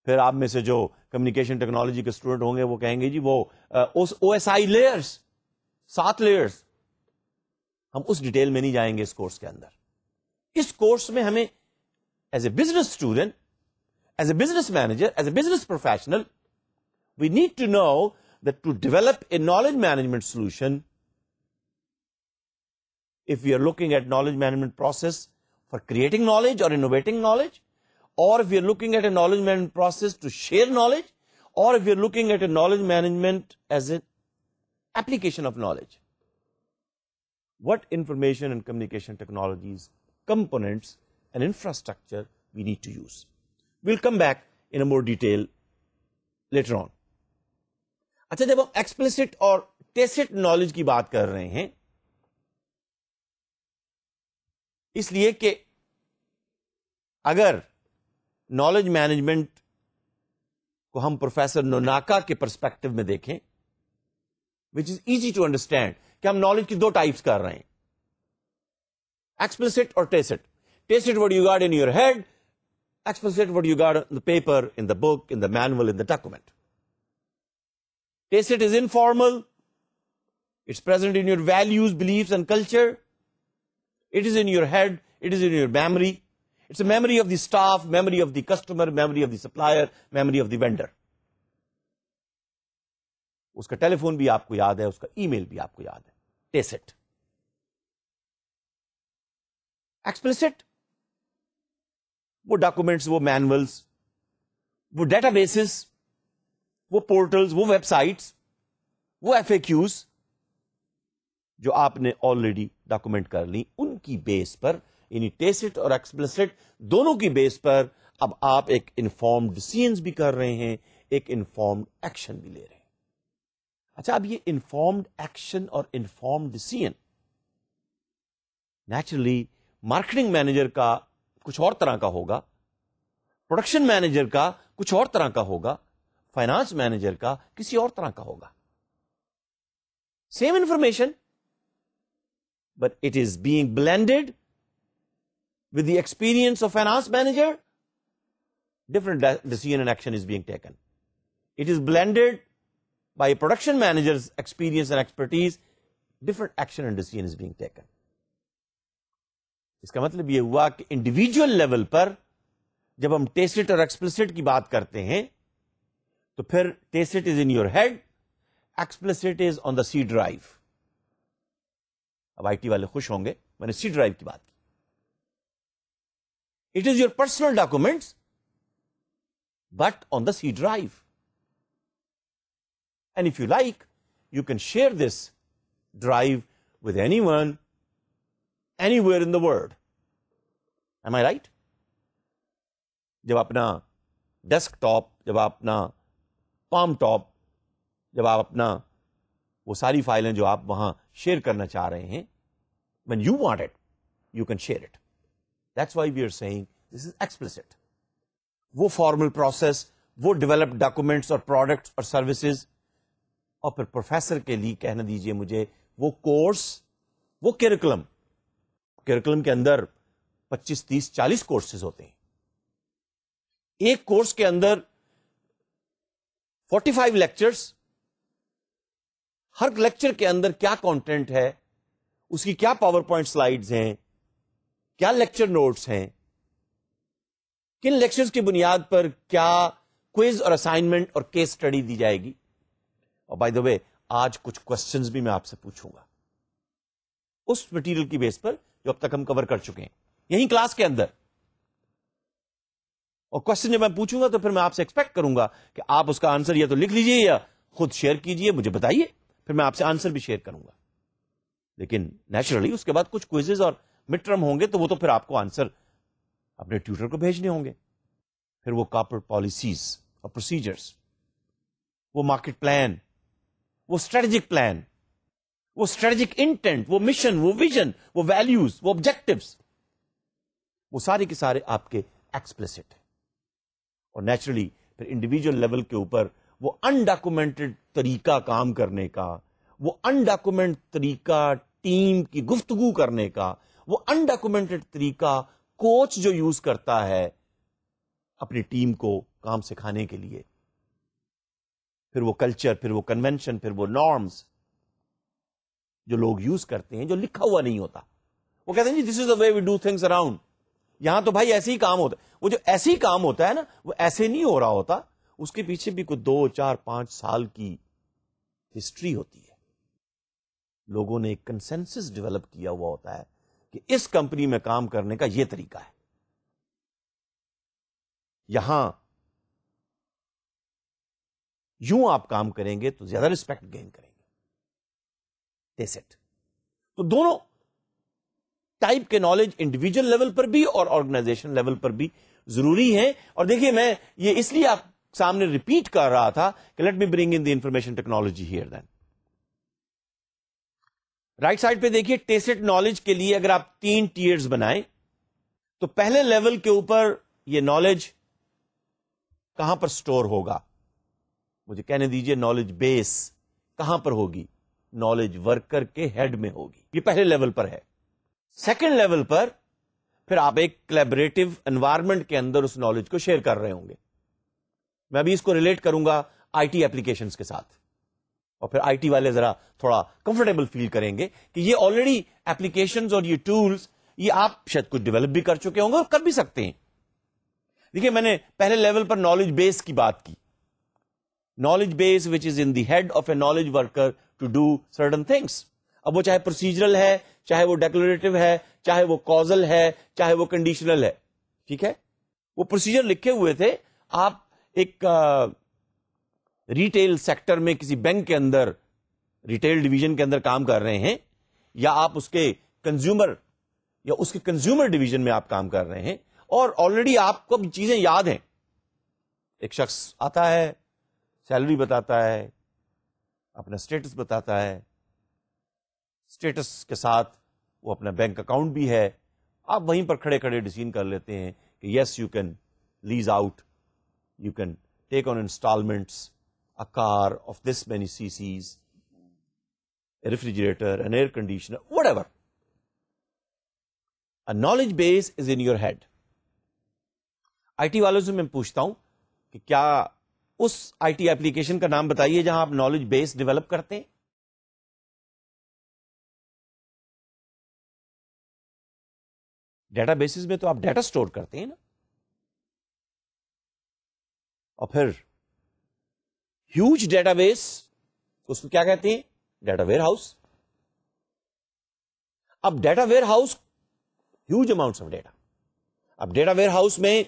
پھر آپ میں سے جو کمیونیکیشن ٹیکنالوجی کے اسٹوڈنٹ ہوں گے وہ کہیں گے جی وہ O S I layers, 7 layers. ہم اس ڈیٹیل میں نہیں جائیں گے اس کورس کے اندر. اس کورس میں ہمیں as a business student, as a business manager, as a business professional, we need to know that to develop a knowledge management solution, if we are looking at knowledge management process for creating knowledge or innovating knowledge, or if we are looking at a knowledge management process to share knowledge, or if we are looking at a knowledge management as an application of knowledge, what information and communication technologies, components and infrastructure we need to use. We'll come back in a more detail later on. اچھا, جب ہم explicit اور test knowledge کی بات کر رہے ہیں, اس لیے کہ اگر نالج مینجمنٹ کو ہم پروفیسر نوناکا کے پرسپیکٹو میں دیکھیں, وچ از ایزی ٹو انڈرسٹینڈ, کہ ہم نالج کی 2 ٹائپس کر رہے ہیں, ایکسپلسٹ اور test. Test what you got in your head, explicit what you got in the paper, in the book, in the manual, in the document. Tacit is informal. It's present in your values, beliefs, and culture. It is in your head. It is in your memory. It's a memory of the staff, memory of the customer, memory of the supplier, memory of the vendor. اس کا ٹیلی phone بھی آپ کو یاد ہے, اس کا ای میل بھی آپ کو یاد ہے. Tacit. Explicit, وہ ڈاکومنٹس, وہ مینولس, وہ ڈیٹا بیسز, وہ پورٹلز, وہ ویب سائٹس, وہ ایف اے کیوز جو آپ نے آلریڈی ڈاکومنٹ کر لی, ان کی بیس پر, یعنی ٹیسٹ اور ایکسپلسٹ دونوں کی بیس پر اب آپ ایک انفارمڈ ڈیسیژنز بھی کر رہے ہیں, ایک انفارمڈ ایکشن بھی لے رہے ہیں. اچھا, اب یہ انفارمڈ ایکشن اور informed decision naturally marketing manager کا کچھ اور طرح کا ہوگا, پروڈکشن مینیجر کا کچھ اور طرح کا ہوگا, فائنانس مینیجر کا کسی اور طرح کا ہوگا. Same information, but it is being blended with the experience of finance manager. Different decision and action is being taken. It is blended by production managers experience and expertise. Different action and decision is being taken. اس کا مطلب یہ ہوا کہ individual level پر جب ہم test اور explicit کی بات کرتے ہیں تو پھر tacit is in your head, explicit is on the C drive. اب آئی ٹی والے خوش ہوں گے, میں نے سی ڈرائیو کی بات کی. It is your personal documents but on the C drive. And if you like you can share this drive with anyone anywhere in the world. Am I right? جب اپنا desk top, جب آپ اپنا palm top, جب آپ اپنا وہ ساری فائلیں جو آپ وہاں شیئر کرنا چاہ رہے ہیں, when you want it, you can share it. That's why we are saying this is explicit. وہ فارمل پروسیس, وہ ڈیولپ ڈاکومنٹس اور پروڈکٹس اور سروسز, اور پھر پروفیسر کے لیے کہنا دیجئے مجھے وہ کورس, وہ کیریکولم کے اندر 25, 30, 40 کورسز ہوتے ہیں. ایک کورس کے اندر 45 لیکچرز. ہر لیکچر کے اندر کیا کانٹینٹ ہے, اس کی کیا پاور پوائنٹ سلائیڈز ہیں, کیا لیکچر نوٹس ہیں, کن لیکچرز کی بنیاد پر کیا کوئز اور اسائنمنٹ اور کیس اسٹڈی دی جائے گی. اور بائی دا وے آج کچھ کوسچنز بھی میں آپ سے پوچھوں گا اس مٹیریل کی بیس پر جو اب تک ہم کور کر چکے ہیں یہیں کلاس کے اندر. اور کوشچن جب میں پوچھوں گا تو پھر میں آپ سے ایکسپیکٹ کروں گا کہ آپ اس کا آنسر یا تو لکھ لیجئے یا خود شیئر کیجئے, مجھے بتائیے, پھر میں آپ سے آنسر بھی شیئر کروں گا. لیکن نیچرلی اس کے بعد کچھ کوئزز اور مڈ ٹرم ہوں گے تو وہ تو پھر آپ کو آنسر اپنے ٹیوٹر کو بھیجنے ہوں گے. پھر وہ کارپوریٹ پالیسیز اور پروسیجرز, وہ مارکیٹ پلان, وہ اسٹریٹجک پلان, وہ اسٹریٹجک انٹینٹ, وہ مشن, وہ ویژن, وہ ویلیوز, وہ آبجیکٹوز, وہ سارے کے سارے آپ کے ایکسپلسٹ ہیں. اور نیچرلی پھر انڈیویجل لیول کے اوپر وہ انڈاکومنٹڈ طریقہ کام کرنے کا, وہ انڈاکومنٹ طریقہ ٹیم کی گفتگو کرنے کا, وہ انڈاکومنٹڈ طریقہ کوچ جو یوز کرتا ہے اپنی ٹیم کو کام سکھانے کے لیے, پھر وہ کلچر, پھر وہ کنونشن, پھر وہ نارمز جو لوگ یوز کرتے ہیں جو لکھا ہوا نہیں ہوتا. وہ کہتے ہیں جی دس از دا وے وی ڈو تھنگس اراؤنڈ. یہاں تو بھائی ایسے ہی کام ہوتا ہے. وہ جو ایسے ہی کام ہوتا ہے نا, وہ ایسے نہیں ہو رہا ہوتا, اس کے پیچھے بھی کوئی 2, 4, 5 سال کی ہسٹری ہوتی ہے. لوگوں نے ایک کنسنسس ڈیولپ کیا ہوا ہوتا ہے کہ اس کمپنی میں کام کرنے کا یہ طریقہ ہے. یہاں یوں آپ کام کریں گے تو زیادہ رسپیکٹ گین کریں گے. تو دونوں ٹائپ کے نالج انڈیویجل لیول پر بھی اور آرگنائزیشن لیول پر بھی ضروری ہے. اور دیکھیے میں یہ اس لیے آپ سامنے ریپیٹ کر رہا تھا کہ let me bring in the information technology here. Then right side پہ دیکھیے ٹیسٹ نالج کے لیے اگر آپ 3 ٹیئرز بنائیں تو پہلے لیول کے اوپر یہ نالج کہاں پر سٹور ہوگا, مجھے کہنے دیجئے نالج بیس کہاں پر ہوگی, نالج ورکر کے ہیڈ میں ہوگی. یہ پہلے لیول پر ہے. سیکنڈ لیول پر پھر آپ ایک کلیبریٹو انوائرمنٹ کے اندر اس نالج کو شیئر کر رہے ہوں گے. میں ابھی اس کو ریلیٹ کروں گا آئی ٹی ایپلیکیشنز کے ساتھ, اور پھر آئی ٹی والے ذرا تھوڑا کمفرٹیبل فیل کریں گے کہ یہ آلریڈی ایپلیکیشنز اور یہ ٹولز یہ آپ شاید کچھ ڈیولپ بھی کر چکے ہوں گے اور کر بھی سکتے ہیں. دیکھیے میں نے پہلے لیول پر نالج بیس کی بات کی. Knowledge base which is in the head of a knowledge worker to do certain things. اب وہ چاہے پروسیجرل ہے, چاہے وہ ڈیکلریٹو ہے, چاہے وہ کازل ہے, چاہے وہ کنڈیشنل ہے. ٹھیک ہے, وہ پروسیجر لکھے ہوئے تھے. آپ ایک ریٹیل سیکٹر میں کسی بینک کے اندر ریٹیل ڈویژن کے اندر کام کر رہے ہیں, یا آپ اس کے کنزیومر یا اس کے کنزیومر ڈویژن میں آپ کام کر رہے ہیں, اور آلریڈی آپ کو چیزیں یاد ہیں. ایک شخص آتا ہے, سیلری بتاتا ہے, اپنا اسٹیٹس بتاتا ہے, اسٹیٹس کے ساتھ وہ اپنا بینک اکاؤنٹ بھی ہے. آپ وہیں پر کھڑے کھڑے ڈیسیژن کر لیتے ہیں کہ yes you can lease out. You can take on installments a car of this many cc's, a refrigerator, an air conditioner, whatever. A knowledge base is in your head. IT والوں سے میں پوچھتا ہوں کہ کیا اس IT ایپلیکیشن کا نام بتائیے جہاں آپ نالج بیس ڈیولپ کرتے ہیں. ڈیٹا بیسز میں تو آپ ڈیٹا سٹور کرتے ہیں نا, اور پھر ہیوج ڈیٹا بیس, اس کو کیا کہتے ہیں؟ Data warehouse. اب data warehouse, huge amounts of data. اب ڈیٹا ویئر ہاؤس میں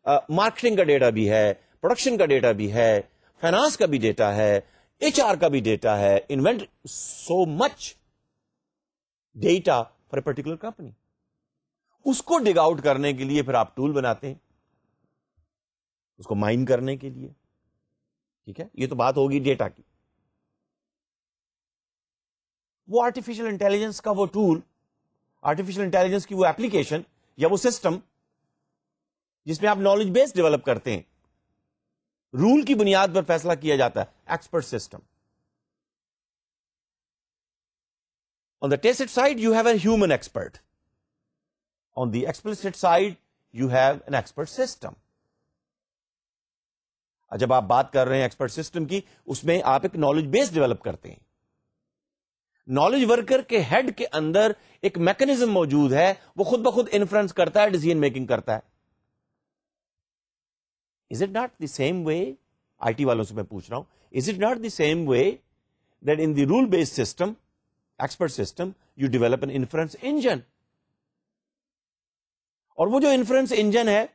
مارکیٹنگ کا ڈیٹا بھی ہے, پروڈکشن کا ڈیٹا بھی ہے, فائنانس کا بھی ڈیٹا ہے, HR کا بھی ڈیٹا ہے, inventory, so much data for a particular company. اس کو ڈگ آؤٹ کرنے کے لیے پھر آپ ٹول بناتے ہیں, اس کو مائن کرنے کے لیے. ٹھیک ہے, یہ تو بات ہوگی ڈیٹا کی. وہ آرٹیفیشل انٹیلیجنس کا وہ ٹول, آرٹیفیشل انٹیلیجنس کی وہ ایپلیکیشن یا وہ سسٹم جس میں آپ نالج بیس ڈیولپ کرتے ہیں, رول کی بنیاد پر فیصلہ کیا جاتا ہے, expert system. On the test side you have a human expert, on the explicit side you have an expert system. جب آپ بات کر رہے ہیں ایکسپرٹ سسٹم کی, اس میں آپ ایک نالج بیس ڈیولپ کرتے ہیں. نالج ورکر کے ہیڈ کے اندر ایک میکنزم موجود ہے, وہ خود بخود انفلوئنس کرتا ہے, ڈیسیژن میکنگ کرتا ہے. Is it not the same way, IT والوں سے میں پوچھ رہا ہوں, is it not the same way that in the rule based system, expert system, you develop an inference engine. اور وہ جو انفلوئنس انجن ہے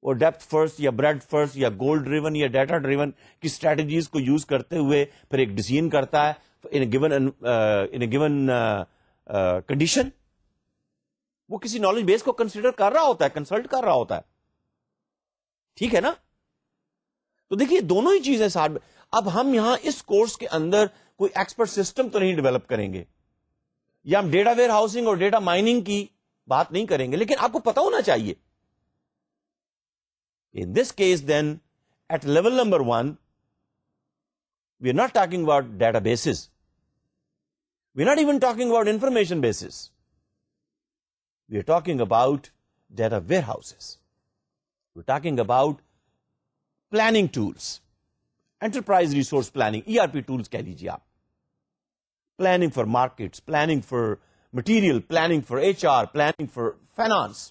وہ ڈیپتھ فرسٹ یا بریڈ فرسٹ یا گول ڈریون یا ڈیٹا ڈریون کی اسٹریٹجیز کو یوز کرتے ہوئے پھر ایک ڈیسیژن کرتا ہے ان اے گیون کنڈیشن. وہ کسی نالج بیس کو کنسیڈر کر رہا ہوتا ہے, کنسلٹ کر رہا ہوتا ہے. ٹھیک ہے نا. تو دیکھیے دونوں ہی چیزیں ساتھ. اب ہم یہاں اس کورس کے اندر کوئی ایکسپرٹ سسٹم تو نہیں ڈیولپ کریں گے, یا ہم ڈیٹا ویئر ہاؤسنگ اور ڈیٹا مائننگ کی بات نہیں کریں گے, لیکن آپ کو پتا ہونا چاہیے. In this case then, at level number 1, we are not talking about databases. We are not even talking about information bases. We are talking about data warehouses. We are talking about planning tools, enterprise resource planning, ERP tools کہہ لیجیے آپ. Planning for markets, planning for material, planning for HR, planning for finance.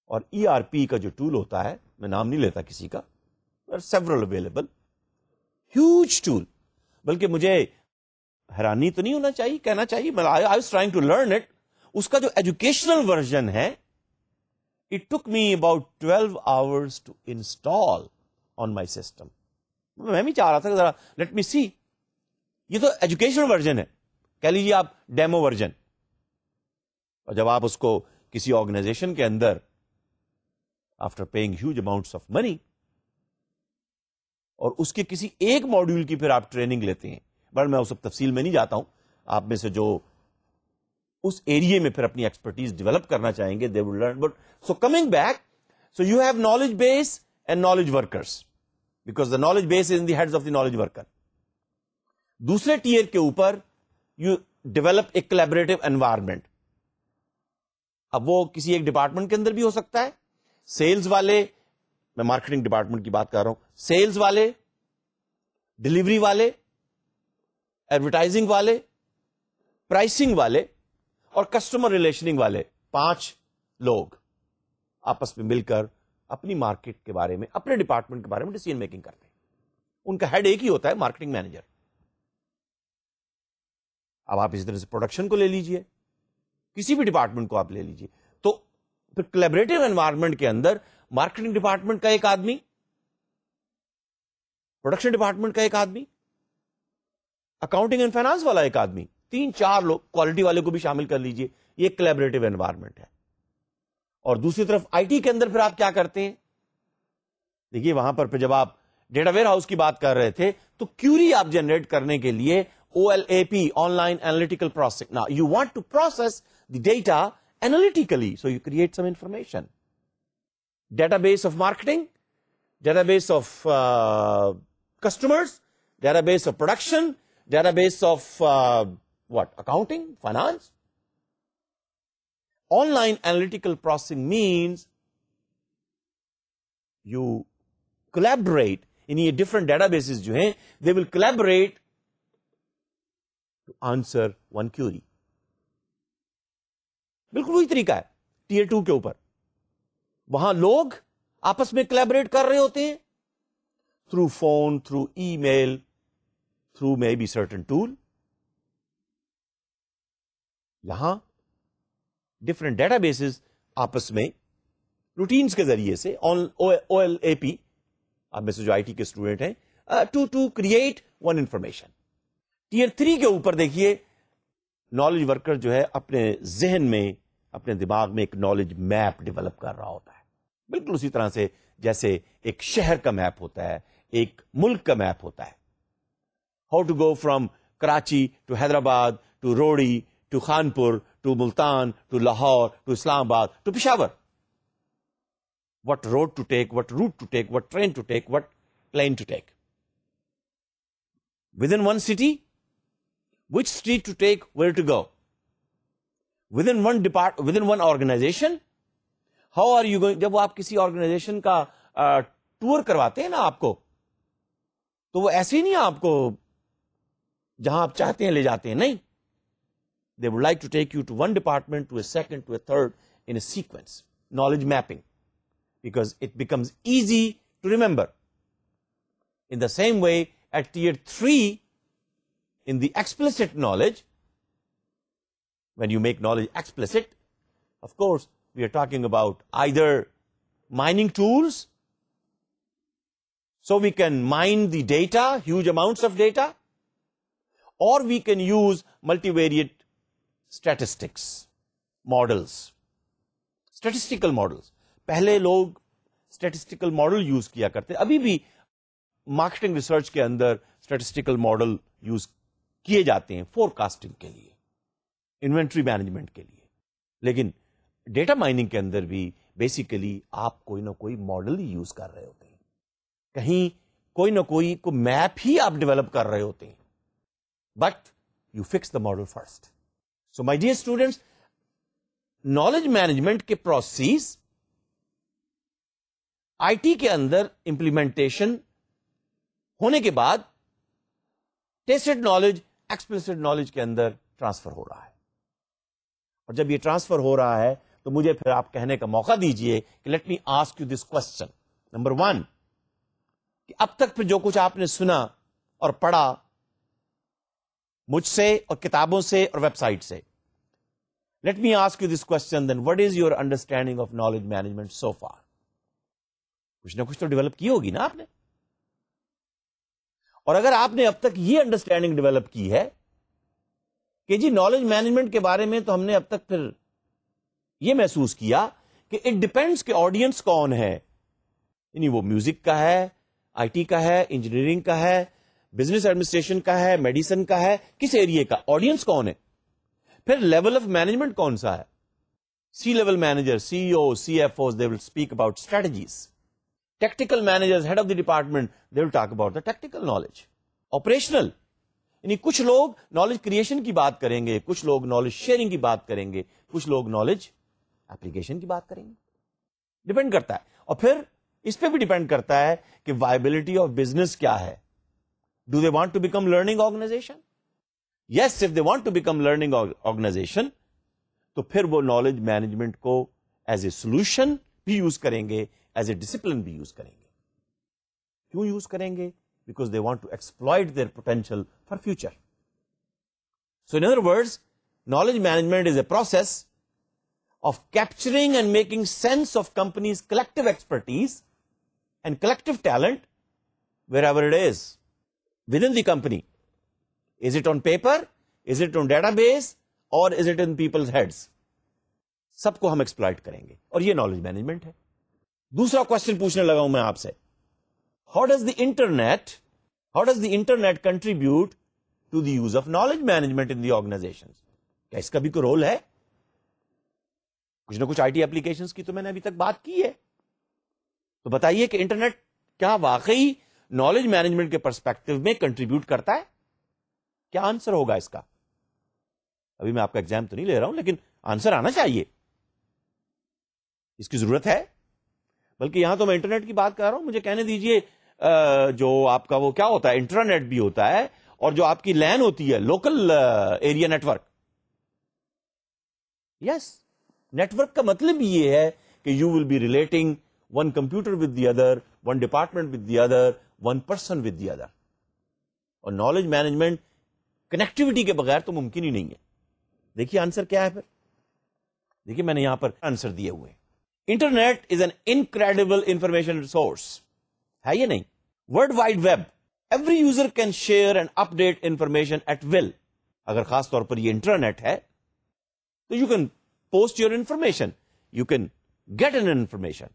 اور ERP کا جو tool ہوتا ہے, میں نام نہیں لیتا کسی کا, several available, huge tool. بلکہ مجھے حیرانی تو نہیں ہونا چاہیے, کہنا چاہیے I was trying to learn it. اس کا جو ایجوکیشنل ورژن ہے, it took me about 12 hours to install on my system. میں بھی چاہ رہا تھا کہ ذرا let me see. یہ تو ایجوکیشنل ورژن ہے, کہہ لیجیے آپ ڈیمو ورژن. اور جب آپ اس کو کسی آرگنائزیشن کے اندر after paying huge amounts of money, اور اس کے کسی ایک ماڈیول کی پھر آپ ٹریننگ لیتے ہیں, بٹ میں اس تفصیل میں نہیں جاتا ہوں. آپ میں سے جو اس ایریے میں پھر اپنی ایکسپرٹیز ڈیولپ کرنا چاہیں گے, they will learn. But so coming back, so you have knowledge base and knowledge workers, because the knowledge base is in the heads of the knowledge worker. دوسرے ٹیئر کے اوپر you develop a collaborative environment. اب وہ کسی ایک department کے اندر بھی ہو سکتا ہے. سیلز والے, میں مارکیٹنگ ڈپارٹمنٹ کی بات کر رہا ہوں, سیلز والے, ڈلیوری والے, ایڈورٹائزنگ والے, پرائسنگ والے اور کسٹمر ریلیشننگ والے, 5 لوگ آپس میں مل کر اپنی مارکیٹ کے بارے میں, اپنے ڈپارٹمنٹ کے بارے میں ڈیسیژن میکنگ کرتے ہیں. ان کا ہیڈ ایک ہی ہوتا ہے, مارکیٹنگ مینیجر. اب آپ اسی طرح سے پروڈکشن کو لے لیجئے, کسی بھی ڈپارٹمنٹ کو آپ لے لیجئے, تو پھر کولیبریٹو انوائرمنٹ کے اندر مارکیٹنگ ڈپارٹمنٹ کا ایک آدمی, پروڈکشن ڈپارٹمنٹ کا ایک آدمی, اکاؤنٹنگ اینڈ فائنانس والا ایک آدمی, 3-4 لوگ, کوالٹی والے کو بھی شامل کر لیجئے. یہ ایک کولیبریٹو انوائرمنٹ ہے. اور دوسری طرف IT کے اندر پھر آپ کیا کرتے ہیں؟ دیکھیے وہاں پر پھر جب آپ ڈیٹا ویئر ہاؤس کی بات کر رہے تھے, تو کیوری آپ جنریٹ کرنے کے لیے OLAP, on line analytical processing. Now you want to process the data analytically, so you create some information. database of marketing, database of customers, database of production, database of accounting, finance. Online analytical processing means you collaborate in یہ different databases جو ہیں, they will collaborate to answer one query. بالکل وہی طریقہ ہے tier 2 کے اوپر. وہاں لوگ آپس میں collaborate کر رہے ہوتے ہیں through phone, through email, through maybe certain tool. یہاں different databases آپس میں روٹینز کے ذریعے سے OLAP, آپ میں سے جو آئی ٹی کے اسٹوڈنٹ ہیں, to create one information. Tier 3 کے اوپر دیکھیے نالج ورکر جو ہے اپنے ذہن میں, اپنے دماغ میں ایک نالج میپ ڈیولپ کر رہا ہوتا ہے, بالکل اسی طرح سے جیسے ایک شہر کا میپ ہوتا ہے, ایک ملک کا میپ ہوتا ہے. How to go from Karachi to Hyderabad to Rohri to Khanpur to Multan to Lahore to Islamabad to Peshawar. What road to take, what route to take, what train to take, what plane to take. Within one city, which street to take, where to go. Within one organization, how are you going, جب وہ آپ کسی organization کا tour کرواتے ہیں نا آپ کو, تو وہ ایسے ہی نہیں آپ کو جہاں آپ چاہتے ہیں لے جاتے ہیں, نہیں. They would like to take you to one department, to a second, to a third, in a sequence. Knowledge mapping. Because it becomes easy to remember. In the same way, at tier 3, in the explicit knowledge, when you make knowledge explicit, of course, we are talking about either mining tools, so we can mine the data, huge amounts of data, or we can use multivariate statistics, models, statistical models. پہلے لوگ statistical model use کیا کرتے, ابھی بھی marketing research کے اندر statistical model use کیے جاتے ہیں فور کاسٹنگ کے لیے, انوینٹری مینجمنٹ کے لیے. لیکن ڈیٹا مائننگ کے اندر بھی بیسیکلی آپ کوئی نہ کوئی ماڈل ہی یوز کر رہے ہوتے ہیں, کہیں کوئی نہ کوئی میپ ہی آپ ڈیولپ کر رہے ہوتے ہیں, but you fix the model first. So my dear students, knowledge management کے پروسیس آئی ٹی کے اندر امپلیمنٹیشن ہونے کے بعد ٹیسٹڈ نالج ایکسپلسڈ نالج کے اندر ٹرانسفر ہو رہا ہے. اور جب یہ ٹرانسفر ہو رہا ہے تو مجھے پھر آپ کہنے کا موقع دیجئے کہ let me ask you this question. Number 1, کہ اب تک پھر جو کچھ آپ نے سنا اور پڑھا مجھ سے اور کتابوں سے اور ویب سائٹ سے, let me ask you this question then, what is your understanding of knowledge management so far. کچھ نہ کچھ تو ڈیولپ کی ہوگی نا آپ نے. اور اگر آپ نے اب تک یہ انڈرسٹینڈنگ ڈیولپ کی ہے کہ جی نالج مینجمنٹ کے بارے میں, تو ہم نے اب تک پھر یہ محسوس کیا کہ اٹ ڈپینڈس کہ آڈینس کون ہے. یعنی وہ میوزک کا ہے, آئی ٹی کا ہے, انجینئرنگ کا ہے, بزنس ایڈمنسٹریشن کا ہے, میڈیسن کا ہے, کس ایریے کا, آڈینس کون ہے. پھر لیول آف مینجمنٹ کون سا ہے. C level manager, C E O, C F Os, they will speak about strategies. Tactical manager, head of the department, they will talk about the tactical knowledge. Operational, یعنی کچھ لوگ knowledge creation کی بات کریں گے, کچھ لوگ نالج شیئرنگ کی بات کریں گے, کچھ لوگ نالج اپلیکیشن کی بات کریں گے. ڈپینڈ کرتا ہے. اور پھر اس پہ بھی ڈپینڈ کرتا ہے کہ وائبلٹی آف بزنس کیا ہے. Do they want to become learning organisation? Yes, if they want to become learning organisation تو پھر وہ نالج مینجمنٹ کو ایز اے سولوشن بھی یوز کریں گے, ایز اے ڈسپلن بھی یوز کریں گے. کیوں یوز کریں گے؟ Because they want to exploit their potential for future. So in other words, knowledge management is a process of capturing and making sense of company's collective expertise and collective talent wherever it is within the company. Is it on paper? Is it on database? Or is it in people's heads? سب کو ہم exploit کریں گے, اور یہ knowledge management ہے. دوسرا question پوچھنے لگا ہوں میں آپ سے, how does the internet contribute to the use of knowledge management in the organizations? کیا اس کا بھی کوئی رول ہے؟ کچھ نہ کچھ آئی ٹی اپلیکیشنز کی تو میں نے ابھی تک بات کی ہے. تو بتائیے کہ انٹرنیٹ کیا واقعی نالج مینجمنٹ کے پرسپیکٹو میں کنٹریبیوٹ کرتا ہے؟ کیا آنسر ہوگا اس کا؟ ابھی میں آپ کا ایگزام تو نہیں لے رہا ہوں، لیکن آنسر آنا چاہیے. اس کی ضرورت ہے. بلکہ یہاں تو میں انٹرنیٹ کی بات کر رہا ہوں، مجھے کہنے دیجئے جو آپ کا وہ کیا ہوتا ہے، انٹرنیٹ بھی ہوتا ہے، اور جو آپ کی لین ہوتی ہے، local area network. Yes, network کا مطلب یہ ہے کہ you will be relating one computer with the other, one department with the other, one person with the other. اور نالج مینجمنٹ کنیکٹیوٹی کے بغیر تو ممکن ہی نہیں ہے. دیکھیے آنسر کیا ہے پھر. دیکھیے میں نے یہاں پر آنسر دیے ہوئے ہیں. Internet is an incredible information resource. ہے یہ نہیں؟ World wide web, every user can share and update information at will. اگر خاص طور پر یہ انٹرنیٹ ہے تو you can post your information, you can get an information.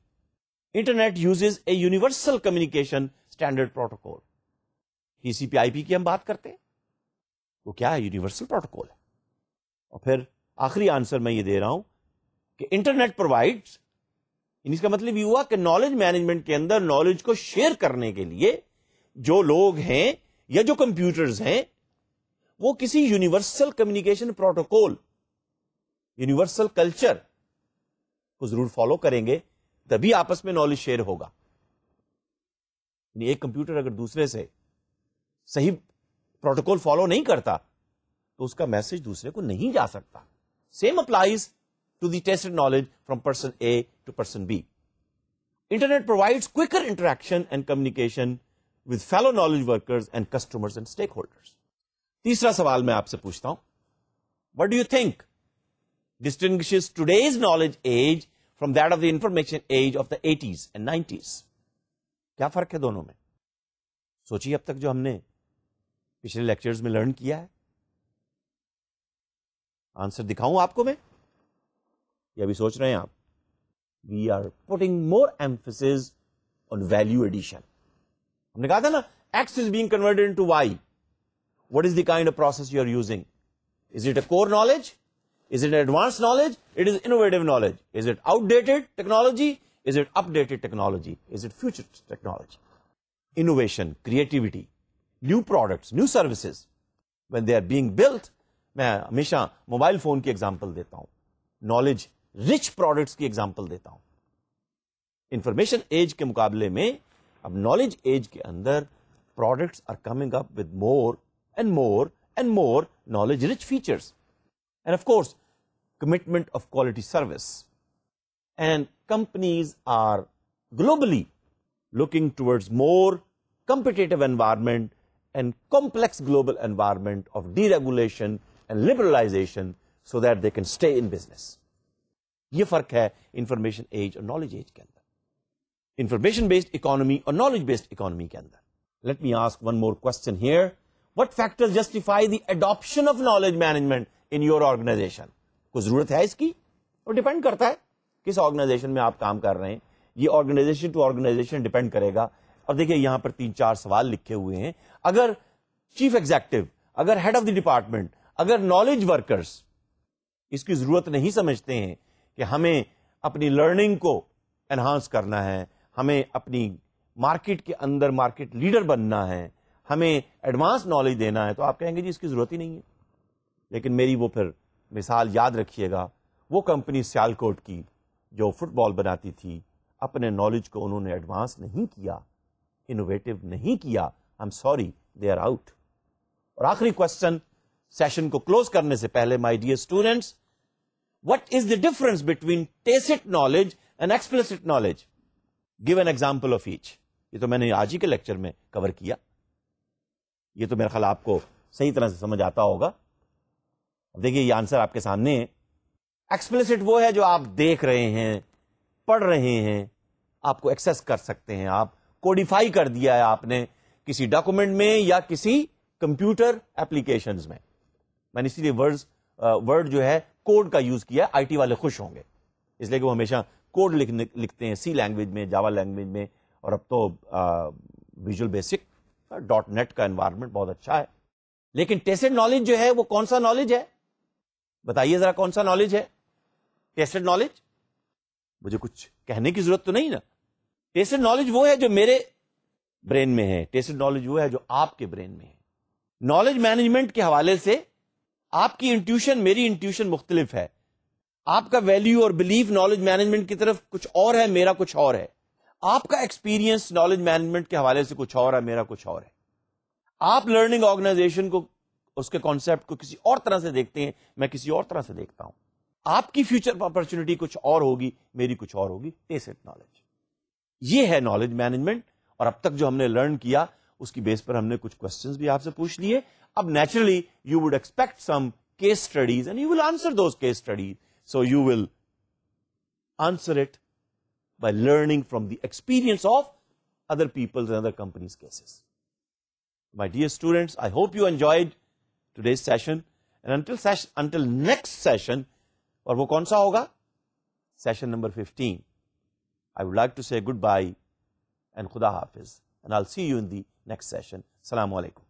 Internet uses a universal communication standard protocol. TCP/IP کی ہم بات کرتے ہیں، وہ کیا ہے؟ یونیورسل پروٹوکول ہے. اور پھر آخری آنسر میں یہ دے رہا ہوں کہ انٹرنیٹ پرووائڈ، اس کا مطلب یہ ہوا کہ نالج مینجمنٹ کے اندر نالج کو شیئر کرنے کے لیے جو لوگ ہیں یا جو کمپیوٹرز ہیں وہ کسی universal communication protocol, universal culture کو ضرور فالو کریں گے، تبھی آپس میں نالج شیئر ہوگا. یعنی ایک کمپیوٹر اگر دوسرے سے صحیح پروٹوکول فالو نہیں کرتا تو اس کا میسج دوسرے کو نہیں جا سکتا. Same applies to the tacit knowledge from person A to person B. Internet provides quicker interaction and communication with fellow knowledge workers and customers and stakeholders. تیسرا سوال میں آپ سے پوچھتا ہوں، what do you think distinguishes today's knowledge age from that of the information age of the 80s and 90s? کیا فرق ہے دونوں میں؟ سوچیے اب تک جو ہم نے پچھلے لیکچرز میں لرن کیا ہے. آنسر دکھاؤں آپ کو میں، یا ابھی سوچ رہے ہیں آپ؟ We are putting more emphasis on value addition. ہم نے کہا تھا نا، X is being converted into Y. What is the kind of process you are using? Is it a core knowledge? Is it advanced knowledge? It is innovative knowledge. Is it outdated technology? Is it updated technology? Is it future technology? Innovation, creativity, new products, new services, when they are being built, میں ہمیشہ mobile phone کی example دیتا ہوں، knowledge rich products کی example دیتا ہوں. Information age کے مقابلے میں اب نالج ایج کے اندر products are coming up with more and more and more knowledge rich features. And of course, commitment of quality service. And companies are globally looking towards more competitive environment and complex global environment of deregulation and liberalization so that they can stay in business. یہ فرق ہے information age اور knowledge age کے اندر، information based economy اور knowledge based economy کے اندر. Let me ask one more question here. What factor justify the adoption of knowledge management in your organization? کو ضرورت ہے اس کی؟ اور ڈیپینڈ کرتا ہے کس آرگنائزیشن میں آپ کام کر رہے ہیں. یہ آرگنائزیشن ٹو آرگنائزیشن ڈیپینڈ کرے گا. اور دیکھیے یہاں پر 3-4 سوال لکھے ہوئے ہیں. اگر چیف ایگزیکٹو، اگر ہیڈ آف دی ڈپارٹمنٹ، اگر نالج ورکرز اس کی ضرورت نہیں سمجھتے ہیں کہ ہمیں اپنی لرننگ کو انہانس کرنا ہے، ہمیں اپنی مارکیٹ کے اندر مارکیٹ لیڈر بننا ہے، ہمیں ایڈوانس نالج دینا ہے، تو آپ کہیں گے جی اس کی ضرورت ہی نہیں ہے. لیکن میری وہ پھر مثال یاد رکھیے گا، وہ کمپنی سیالکوٹ کی جو فٹ بال بناتی تھی، اپنے نالج کو انہوں نے ایڈوانس نہیں کیا، انوویٹو نہیں کیا. I'm sorry, they are out. اور آخری کوشچن سیشن کو کلوز کرنے سے پہلے، my dear students, what is the difference between tacit knowledge and explicit knowledge? Give an example of each. یہ تو میں نے آج ہی کے لیکچر میں کور کیا. یہ تو میرا خیال آپ کو صحیح طرح سے سمجھ آتا ہوگا. دیکھیے یہ آنسر آپ کے سامنے ہے. ایکسپلسٹ وہ ہے جو آپ دیکھ رہے ہیں، پڑھ رہے ہیں، آپ کو ایکسس کر سکتے ہیں، آپ کوڈیفائی کر دیا ہے آپ نے کسی ڈاکومنٹ میں یا کسی کمپیوٹر ایپلیکیشنز میں. میں نے اسی لیے ورڈ جو ہے کوڈ کا یوز کیا. آئی ٹی والے خوش ہوں گے اس لیے کہ وہ ہمیشہ کوڈ لکھتے ہیں، سی لینگویج میں، جاوا لینگویج میں. اور اب تو ویژول بیسک .NET کا انوائرمنٹ بہت اچھا ہے. لیکن ٹیسٹڈ نالج جو ہے وہ کون سا نالج ہے؟ بتائیے ذرا، کون سا نالج ہے ٹیسٹڈ نالج؟ مجھے کچھ کہنے کی ضرورت تو نہیں نا. ٹیسٹڈ نالج وہ ہے جو میرے برین میں ہے, ٹیسٹڈ نالج وہ ہے جو آپ کے برین میں ہے. نالج مینجمنٹ کے حوالے سے آپ کی انٹیوشن میری انٹیوشن مختلف ہے. آپ کا ویلیو اور بلیف نالج مینجمنٹ کی طرف کچھ اور ہے, میرا کچھ اور ہے. آپ کا ایکسپیرینس نالج مینجمنٹ کے حوالے سے کچھ اور ہے, میرا کچھ اور ہے. آپ لرننگ آرگنائزیشن کو, اس کے کانسیپٹ کو کسی اور طرح سے دیکھتے ہیں, میں کسی اور طرح سے دیکھتا ہوں. آپ کی فیوچر اپرچونٹی کچھ اور ہوگی, میری کچھ اور ہوگی. ٹیسٹڈ نالج یہ ہے نالج مینجمنٹ. اور اب تک جو ہم نے لرن کیا اس کی بیس پر ہم نے کچھ کوسچنز بھی آپ سے پوچھ لیے. اب naturally you would expect some case studies and you will answer those case studies. So you will answer it by learning from the experience of other peoples and other companies cases. My dear students, I hope you enjoyed today's session. And until next session, اور وہ کون سا ہوگا؟ Session number 15. I would like to say goodbye and Khuda Hafiz. And I'll see you in the next session. Assalamu alaikum.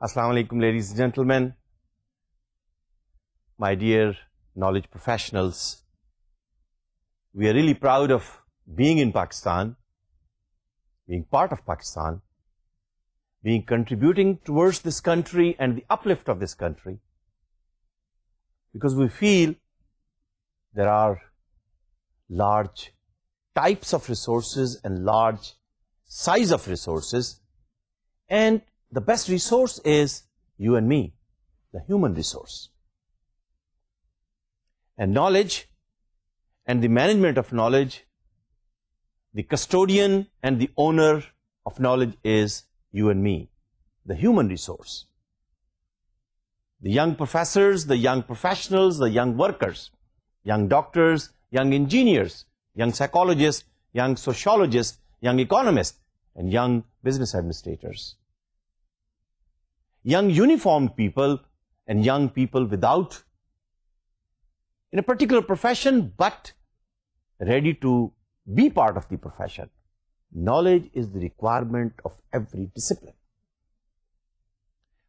Assalamu alaikum, ladies and gentlemen, my dear knowledge professionals. We are really proud of being in Pakistan, being part of Pakistan, being contributing towards this country and the uplift of this country, because we feel there are large types of resources and large size of resources, and the best resource is you and me, the human resource. And knowledge and the management of knowledge, the custodian and the owner of knowledge is you and me, the human resource. The young professors, the young professionals, the young workers, young doctors, young engineers, young psychologists, young sociologists, young economists, and young business administrators. Young uniformed people and young people without, in a particular profession, but ready to be part of the profession. Knowledge is the requirement of every discipline.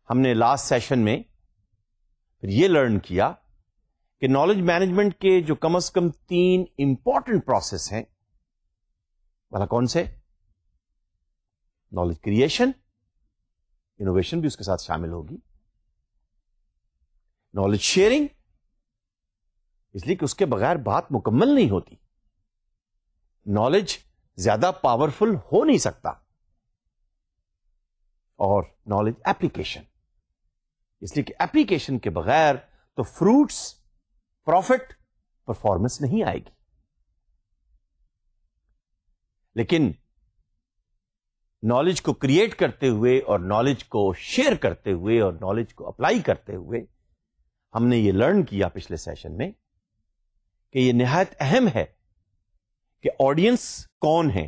ہم نے last session میں پھر یہ learn کیا کہ knowledge management کے جو کم از کم 3 امپورٹنٹ پروسیس ہیں، والا کون سے؟ نالج کریشن، انوویشن بھی اس کے ساتھ شامل ہوگی، نالج شیئرنگ، اس لیے کہ اس کے بغیر بات مکمل نہیں ہوتی، نالج زیادہ پاورفل ہو نہیں سکتا، اور نالج ایپلیکیشن، اس لیے کہ ایپلیکیشن کے بغیر تو فروٹس، پروفٹ، پرفارمنس نہیں آئے گی. لیکن نالج کو کریٹ کرتے ہوئے اور نالج کو شیئر کرتے ہوئے اور نالج کو اپلائی کرتے ہوئے ہم نے یہ لرن کیا پچھلے سیشن میں کہ یہ نہایت اہم ہے کہ آڈینس کون ہے،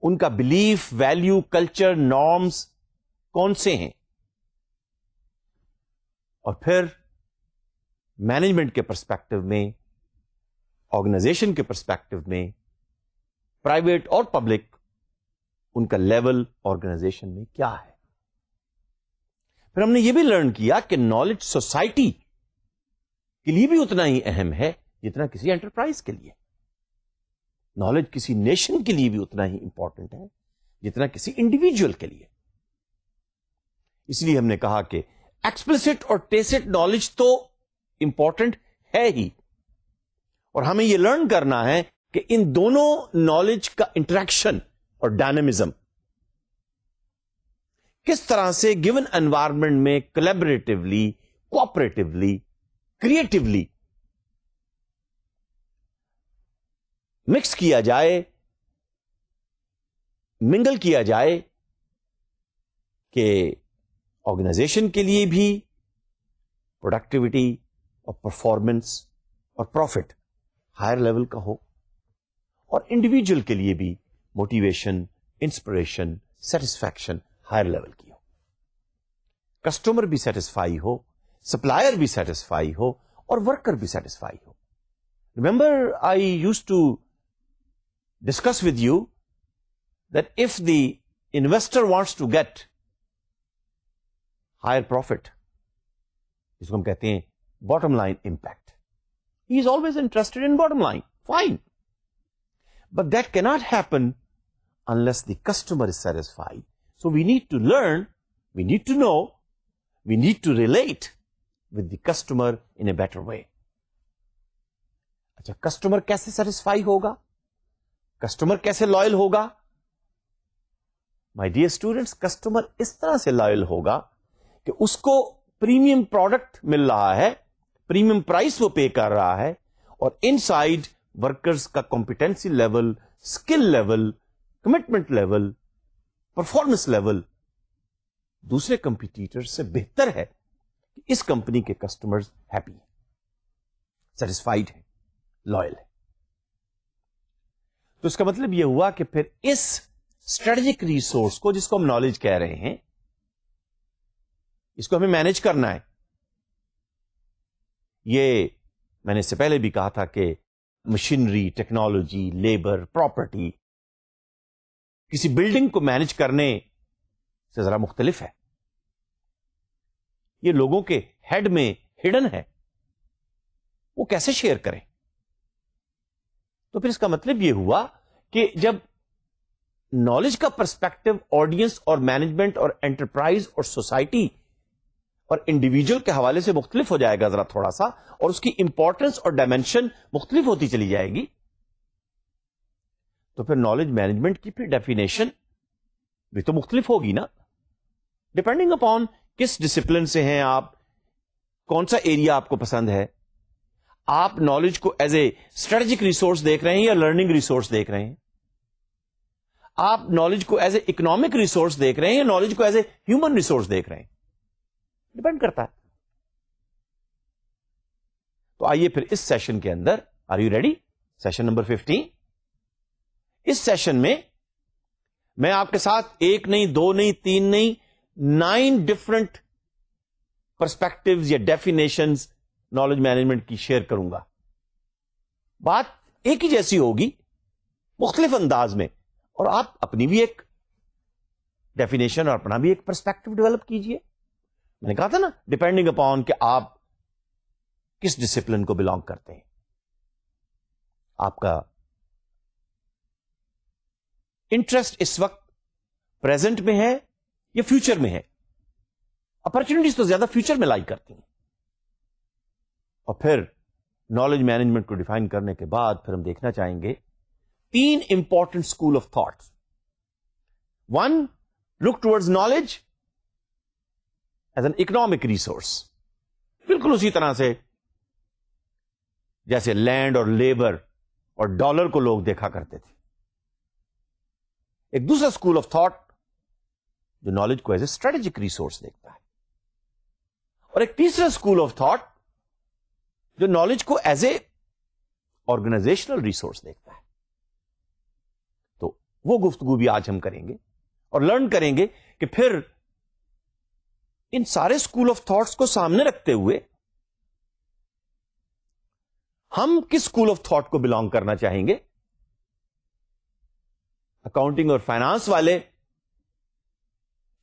ان کا بلیف، ویلیو، کلچر، نارمز کون سے ہیں، اور پھر مینجمنٹ کے پرسپیکٹو میں، آرگنائزیشن کے پرسپیکٹو میں، پرائیویٹ اور پبلک، ان کا لیول آرگنائزیشن میں کیا ہے. پھر ہم نے یہ بھی لرن کیا کہ نالج سوسائٹی کے لیے بھی اتنا ہی اہم ہے جتنا کسی انٹرپرائز کے لیے، نالج کسی نیشن کے لیے بھی اتنا ہی امپورٹنٹ ہے جتنا کسی انڈیویجول کے لیے. اس لیے ہم نے کہا کہ ایکسپلسٹ اور ٹیسٹ نالج تو امپورٹنٹ ہے ہی، اور ہمیں یہ لرن کرنا ہے کہ ان دونوں نالج کا انٹریکشن اور ڈائنامزم کس طرح سے گیون انوائرمنٹ میں کولیبریٹولی، کوآپریٹولی، کریٹولی مکس کیا جائے، منگل کیا جائے کہ آرگنائزیشن کے لیے بھی پروڈکٹیوٹی اور پرفارمنس اور پروفٹ ہائر لیول کا ہو، اور انڈیویجل کے لیے بھی motivation, inspiration, satisfaction higher level کی ہو، کسٹمر بھی سیٹسفائی ہو، سپلائر بھی سیٹسفائی ہو، اور ورکر بھی سیٹسفائی ہو. Remember I use to discuss with you that if the investor wants to get higher profit, جس کو ہم کہتے ہیں bottom line impact, he is always interested in bottom line, fine, but that cannot happen unless the customer is satisfied. So we need to learn, we need to know, we need to relate with the customer in a better way. اچھا، customer کیسے satisfy ہوگا، customer کیسے loyal ہوگا؟ مائی dear students, customer اس طرح سے loyal ہوگا کہ اس کو پریمیم پروڈکٹ مل رہا ہے، پریمیم پرائس وہ پے کر رہا ہے، اور ان سائڈ ورکرز کا competency level, skill level, commitment level, performance level دوسرے کمپیٹیٹر سے بہتر ہے کہ اس کمپنی کے کسٹمرز ہیپی ہیں، سیٹسفائیڈ ہیں، لائل ہیں. تو اس کا مطلب یہ ہوا کہ پھر اس اسٹریٹجک ریسورس کو، جس کو ہم نالج کہہ رہے ہیں، اس کو ہمیں مینج کرنا ہے. یہ میں نے اس سے پہلے بھی کہا تھا کہ مشینری، ٹیکنالوجی، لیبر، پراپرٹی کسی بلڈنگ کو مینج کرنے سے ذرا مختلف ہے. یہ لوگوں کے ہیڈ میں ہڈن ہے، وہ کیسے شیئر کریں؟ تو پھر اس کا مطلب یہ ہوا کہ جب نالج کا پرسپیکٹو آڈینس اور مینجمنٹ اور انٹرپرائز اور سوسائٹی اور انڈیویجل کے حوالے سے مختلف ہو جائے گا ذرا تھوڑا سا، اور اس کی امپورٹنس اور ڈائمینشن مختلف ہوتی چلی جائے گی، تو پھر نالج مینجمنٹ کی پھر ڈیفینیشن بھی تو مختلف ہوگی نا، ڈپینڈنگ اپون کس ڈسپلن سے ہیں آپ، کون سا ایریا آپ کو پسند ہے. آپ نالج کو ایز اے اسٹریٹجک ریسورس دیکھ رہے ہیں یا لرننگ ریسورس دیکھ رہے ہیں؟ آپ نالج کو ایز اے اکنامک ریسورس دیکھ رہے ہیں یا نالج کو ایز اے ہیومن ریسورس دیکھ رہے ہیں؟ ڈپینڈ کرتا ہے. تو آئیے پھر اس سیشن کے اندر، are you ready? Session number 15. اس سیشن میں آپ کے ساتھ 1 نہیں، 2 نہیں، 3 نہیں، 9 ڈفرنٹ پرسپیکٹوز یا ڈیفینیشنز نالج مینجمنٹ کی شیئر کروں گا. بات ایک ہی جیسی ہوگی مختلف انداز میں, اور آپ اپنی بھی ایک ڈیفینیشن اور اپنا بھی ایک پرسپیکٹو ڈیولپ کیجئے. میں نے کہا تھا نا, ڈپینڈنگ اپون کہ آپ کس ڈسپلن کو بلانگ کرتے ہیں, آپ کا انٹرسٹ اس وقت پریزنٹ میں ہے یا فیوچر میں ہے. اپرچونیٹیز تو زیادہ فیوچر میں لائی کرتی ہیں. اور پھر نالج مینجمنٹ کو ڈیفائن کرنے کے بعد پھر ہم دیکھنا چاہیں گے 3 important school of thoughts. 1, look towards knowledge as an economic resource, بالکل اسی طرح سے جیسے لینڈ اور لیبر اور ڈالر کو لوگ دیکھا کرتے تھے. ایک دوسرا اسکول آف تھاٹ جو نالج کو ایز اے اسٹریٹجک ریسورس دیکھتا ہے, اور ایک تیسرا اسکول آف تھاٹ جو نالج کو ایز اے آرگنائزیشنل ریسورس دیکھتا ہے. تو وہ گفتگو بھی آج ہم کریں گے اور لرن کریں گے کہ پھر ان سارے اسکول آف تھاٹس کو سامنے رکھتے ہوئے ہم کس اسکول آف تھاٹ کو بلانگ کرنا چاہیں گے. اکاؤنٹنگ اور فائنانس والے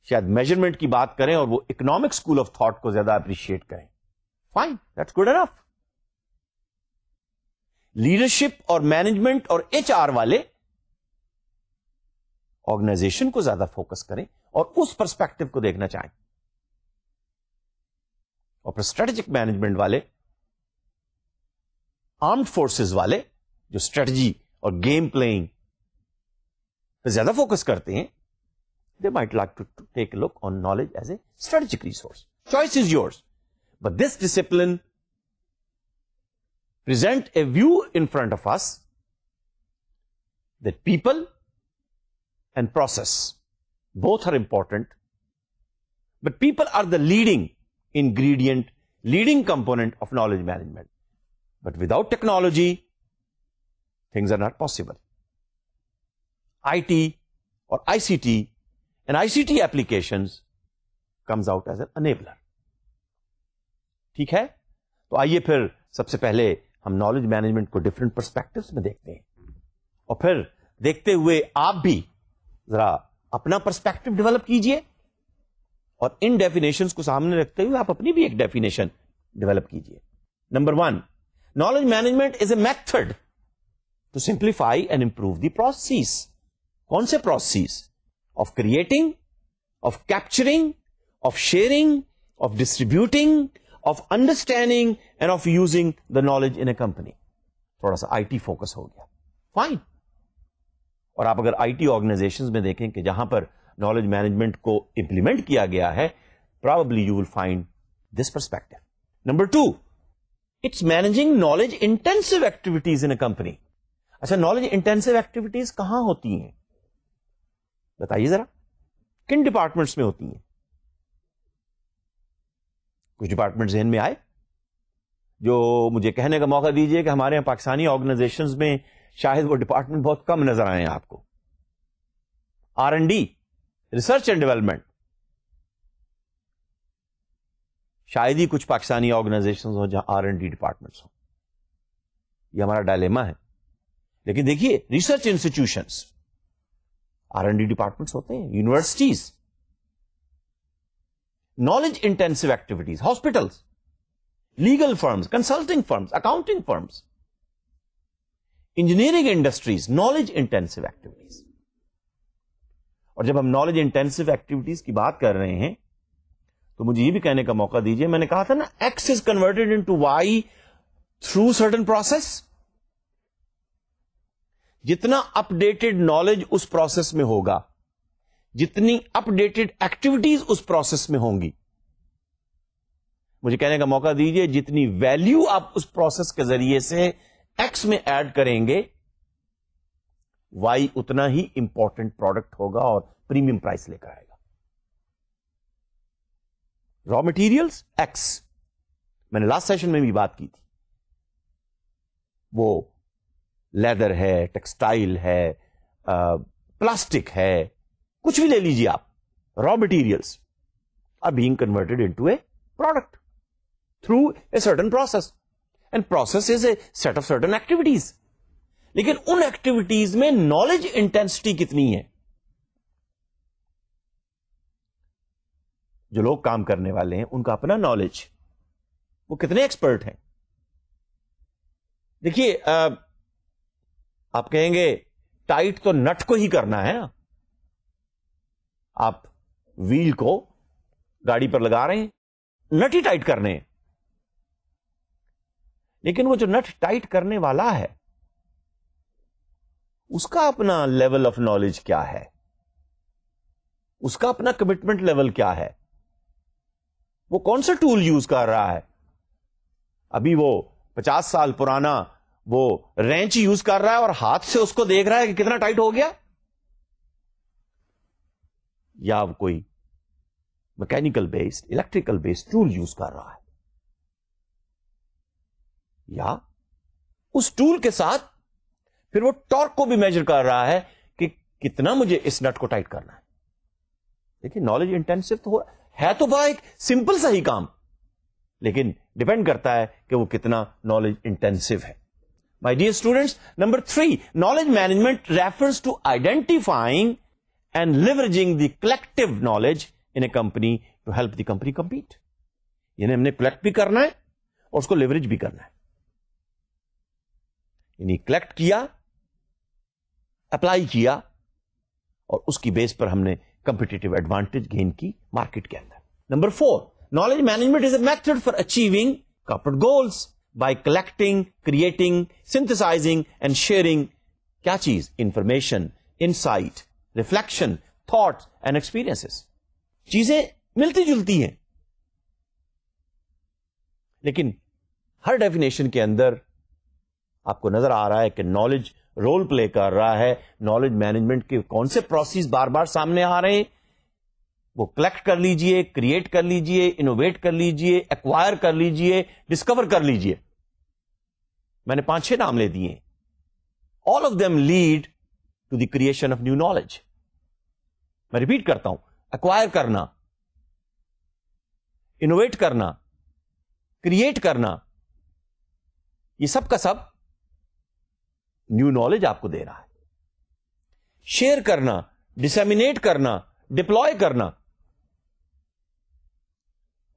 شاید میجرمنٹ کی بات کریں اور وہ اکنامک اسکول آف تھاٹ کو زیادہ اپریشیٹ کریں. Fine, that's good enough. Leadership اور مینجمنٹ اور HR والے آرگنائزیشن کو زیادہ فوکس کریں اور اس پرسپیکٹو کو دیکھنا چاہیں. اور پھر اسٹریٹجک مینجمنٹ والے, آرمڈ فورسز والے جو اسٹریٹجی اور گیم پلئنگ پہ زیادہ فوکس کرتے ہیں, they might like to take a look on knowledge as a strategic resource. Choice is yours. But this discipline present a view in front of us that people and process both are important, but people are the leading ingredient, leading component of knowledge management. But without technology, things are not possible. IT or ICT and ICT applications comes out as an enabler. ٹھیک ہے, تو آئیے پھر سب سے پہلے ہم knowledge management کو different perspectives میں دیکھتے ہیں, اور پھر دیکھتے ہوئے آپ بھی ذرا اپنا پرسپیکٹو ڈیولپ کیجئے, اور ان ڈیفینیشنز کو سامنے رکھتے ہوئے آپ اپنی بھی ایک ڈیفینیشن ڈیولپ کیجئے. Number 1, knowledge management is a method to simplify and improve the process. کون سے process? Of creating, of capturing, of sharing, of distributing, of understanding and of using the knowledge in a company. تھوڑا سا IT focus ہو گیا, fine. اور آپ اگر IT organization میں دیکھیں کہ جہاں پر نالج مینجمنٹ کو امپلیمنٹ کیا گیا ہے, probably you will find this perspective. Number 2, it's managing knowledge intensive activities in a company. اچھا, نالج انٹینسو ایکٹیویٹیز کہاں ہوتی ہیں بتائیے ذرا, کن ڈپارٹمنٹس میں ہوتی ہیں؟ کچھ ڈپارٹمنٹ ذہن میں آئے جو مجھے کہنے کا موقع دیجئے کہ ہمارے یہاں پاکستانی آرگنائزیشنز میں شاید وہ ڈپارٹمنٹ بہت کم نظر آئے ہیں آپ کو. R&D, ریسرچ اینڈ ڈیولپمنٹ, شاید ہی کچھ پاکستانی آرگنائزیشنز ہوں جہاں R&D ڈپارٹمنٹس ہوں. یہ ہمارا ڈائلیما ہے. لیکن دیکھیے, ریسرچ انسٹیٹیوشنز R&D ڈپارٹمنٹس ہوتے ہیں, universities, knowledge intensive activities, hospitals, legal firms, consulting firms, accounting firms, engineering industries, knowledge intensive activities. اور جب ہم نالج انٹینسو ایکٹیویٹیز کی بات کر رہے ہیں تو مجھے یہ بھی کہنے کا موقع دیجیے, میں نے کہا تھا نا, X is converted into Y through certain process. جتنا اپ ڈیٹڈ نالج اس پروسیس میں ہوگا, جتنی اپ ڈیٹڈ ایکٹیویٹیز اس پروسیس میں ہوں گی, مجھے کہنے کا موقع دیجیے, جتنی ویلیو آپ اس پروسیس کے ذریعے سے ایکس میں ایڈ کریں گے, وائی اتنا ہی امپورٹنٹ پروڈکٹ ہوگا اور پریمیم پرائس لے کر آئے گا. را مٹیریلز ایکس, میں نے لاسٹ سیشن میں بھی بات کی تھی, وہ لیدر ہے, ٹیکسٹائل ہے, پلاسٹک ہے, کچھ بھی لے لیجیے آپ, raw materials are being converted into a product through a certain process. And process is a set of certain activities. لیکن ان ایکٹیویٹیز میں نالج انٹینسٹی کتنی ہے؟ جو لوگ کام کرنے والے ہیں ان کا اپنا نالج، وہ کتنے ایکسپرٹ ہیں؟ دیکھیے آپ کہیں گے ٹائٹ تو نٹ کو ہی کرنا ہے نا. آپ ویل کو گاڑی پر لگا رہے ہیں، نٹ ہی ٹائٹ کرنے ہیں. لیکن وہ جو نٹ ٹائٹ کرنے والا ہے اس کا اپنا لیول آف نالج کیا ہے؟ اس کا اپنا کمٹمنٹ لیول کیا ہے؟ وہ کون سا ٹول یوز کر رہا ہے؟ ابھی وہ 50 سال پرانا وہ رینچ یوز کر رہا ہے اور ہاتھ سے اس کو دیکھ رہا ہے کہ کتنا ٹائٹ ہو گیا، یا وہ کوئی mechanical based electrical based tool use کر رہا ہے، یا اس ٹول کے ساتھ پھر وہ ٹارک کو بھی میجر کر رہا ہے کہ کتنا مجھے اس نٹ کو ٹائٹ کرنا ہے. دیکھیے نالج انٹینسو تو ہے تو بڑا ایک سمپل سا ہی کام، لیکن ڈیپینڈ کرتا ہے کہ وہ کتنا نالج انٹینسو ہے. My dear students, number 3، knowledge management refers to identifying and leveraging the collective knowledge in a company to help the company compete. یعنی ہم نے کلیکٹ بھی کرنا ہے اور اس کو لیوریج بھی کرنا ہے. یعنی کلیکٹ کیا، اپلائی کیا، اور اس کی بیس پر ہم نے کمپیٹیٹو ایڈوانٹیج گین کی مارکیٹ کے اندر. Number 4، knowledge management is a method for achieving corporate goals by collecting, creating, synthesizing and sharing. کیا چیز؟ Information, insight, reflection, thoughts and experiences. چیزیں ملتی جلتی ہیں، لیکن ہر ڈیفینیشن کے اندر آپ کو نظر آ رہا ہے کہ نالج رول پلے کر رہا ہے. نالج مینجمنٹ کے کون سے پروسیس بار بار سامنے آ رہے ہیں؟ وہ کلیکٹ کر لیجئے، کریٹ کر لیجئے، انوویٹ کر لیجئے، ایکوائر کر لیجئے، ڈسکور کر لیجئے. میں نے 5-6 نام لے دیے. All of them lead to the creation of new knowledge. میں ریپیٹ کرتا ہوں، ایکوائر کرنا، انوویٹ کرنا، کریٹ کرنا، یہ سب کا سب نیو نالج آپ کو دے رہا ہے. شیئر کرنا، ڈسیمینیٹ کرنا، ڈپلوائے کرنا،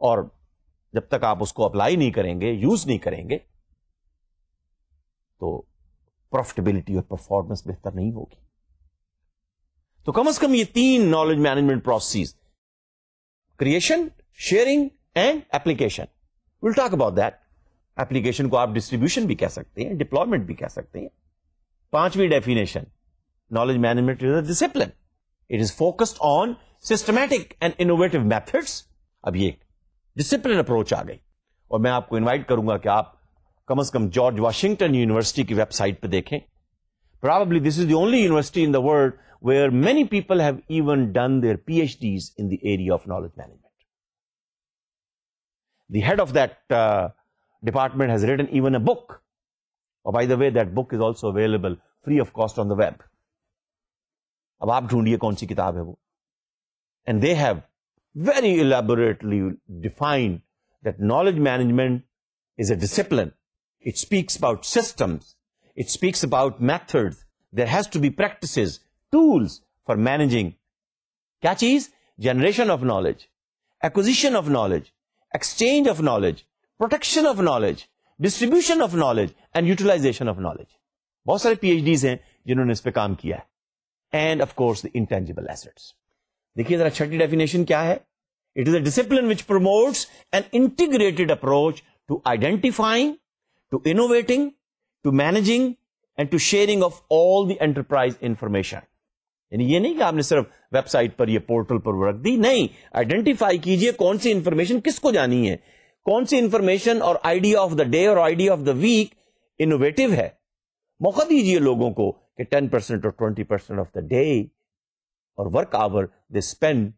اور جب تک آپ اس کو اپلائی نہیں کریں گے، یوز نہیں کریں گے، تو پروفیٹیبلٹی اور پرفارمنس بہتر نہیں ہوگی. تو کم از کم یہ 3 knowledge management process, creation, sharing and application. Will talk about that. Application کو آپ ڈسٹریبیوشن بھی کہہ سکتے ہیں، ڈپلوائمنٹ بھی کہہ سکتے ہیں. 5ویں definition, knowledge management is a discipline. It is focused on systematic and innovative methods. اب یہ ڈسپلن اپروچ آ گئی، اور میں آپ کو انوائٹ کروں گا کہ آپ کم از کم جارج واشنگٹن یونیورسٹی کی ویب سائٹ پہ دیکھیں. Probably this is the only university in the world where many people have even done their PhDs in the area of knowledge management. The head of that department has written even a book. Oh, by the way, that book is also available free of cost on the web. اب آپ ڈھونڈیے کون سی کتاب ہے وہ. And they have very elaborately defined that knowledge management is a discipline. It speaks about systems. It speaks about methods. There has to be practices, tools for managing. کیا چیز؟ Generation of knowledge, acquisition of knowledge, exchange of knowledge, protection of knowledge, distribution of knowledge, and utilization of knowledge. بہت سارے P H Ds ہیں جنہوں نے اس پہ کام کیا ہے. And of course the intangible assets. دیکھیے ذرا چھٹی ڈیفینیشن کیا ہے. It is a discipline which promotes an integrated approach to identifying, to innovating, to managing, and to sharing of all the enterprise information. یعنی یہ نہیں کہ آپ نے صرف ویب سائٹ پر یہ پورٹل پر رکھ دی، نہیں، آئیڈینٹیفائی کیجئے کون سی انفارمیشن کس کو جانی ہے، کون سی انفارمیشن اور آئیڈیا آف دا ڈے اور idea of the week innovative ہے. موقع دیجئے لوگوں کو کہ 10% or 20% of the day or work hour they spend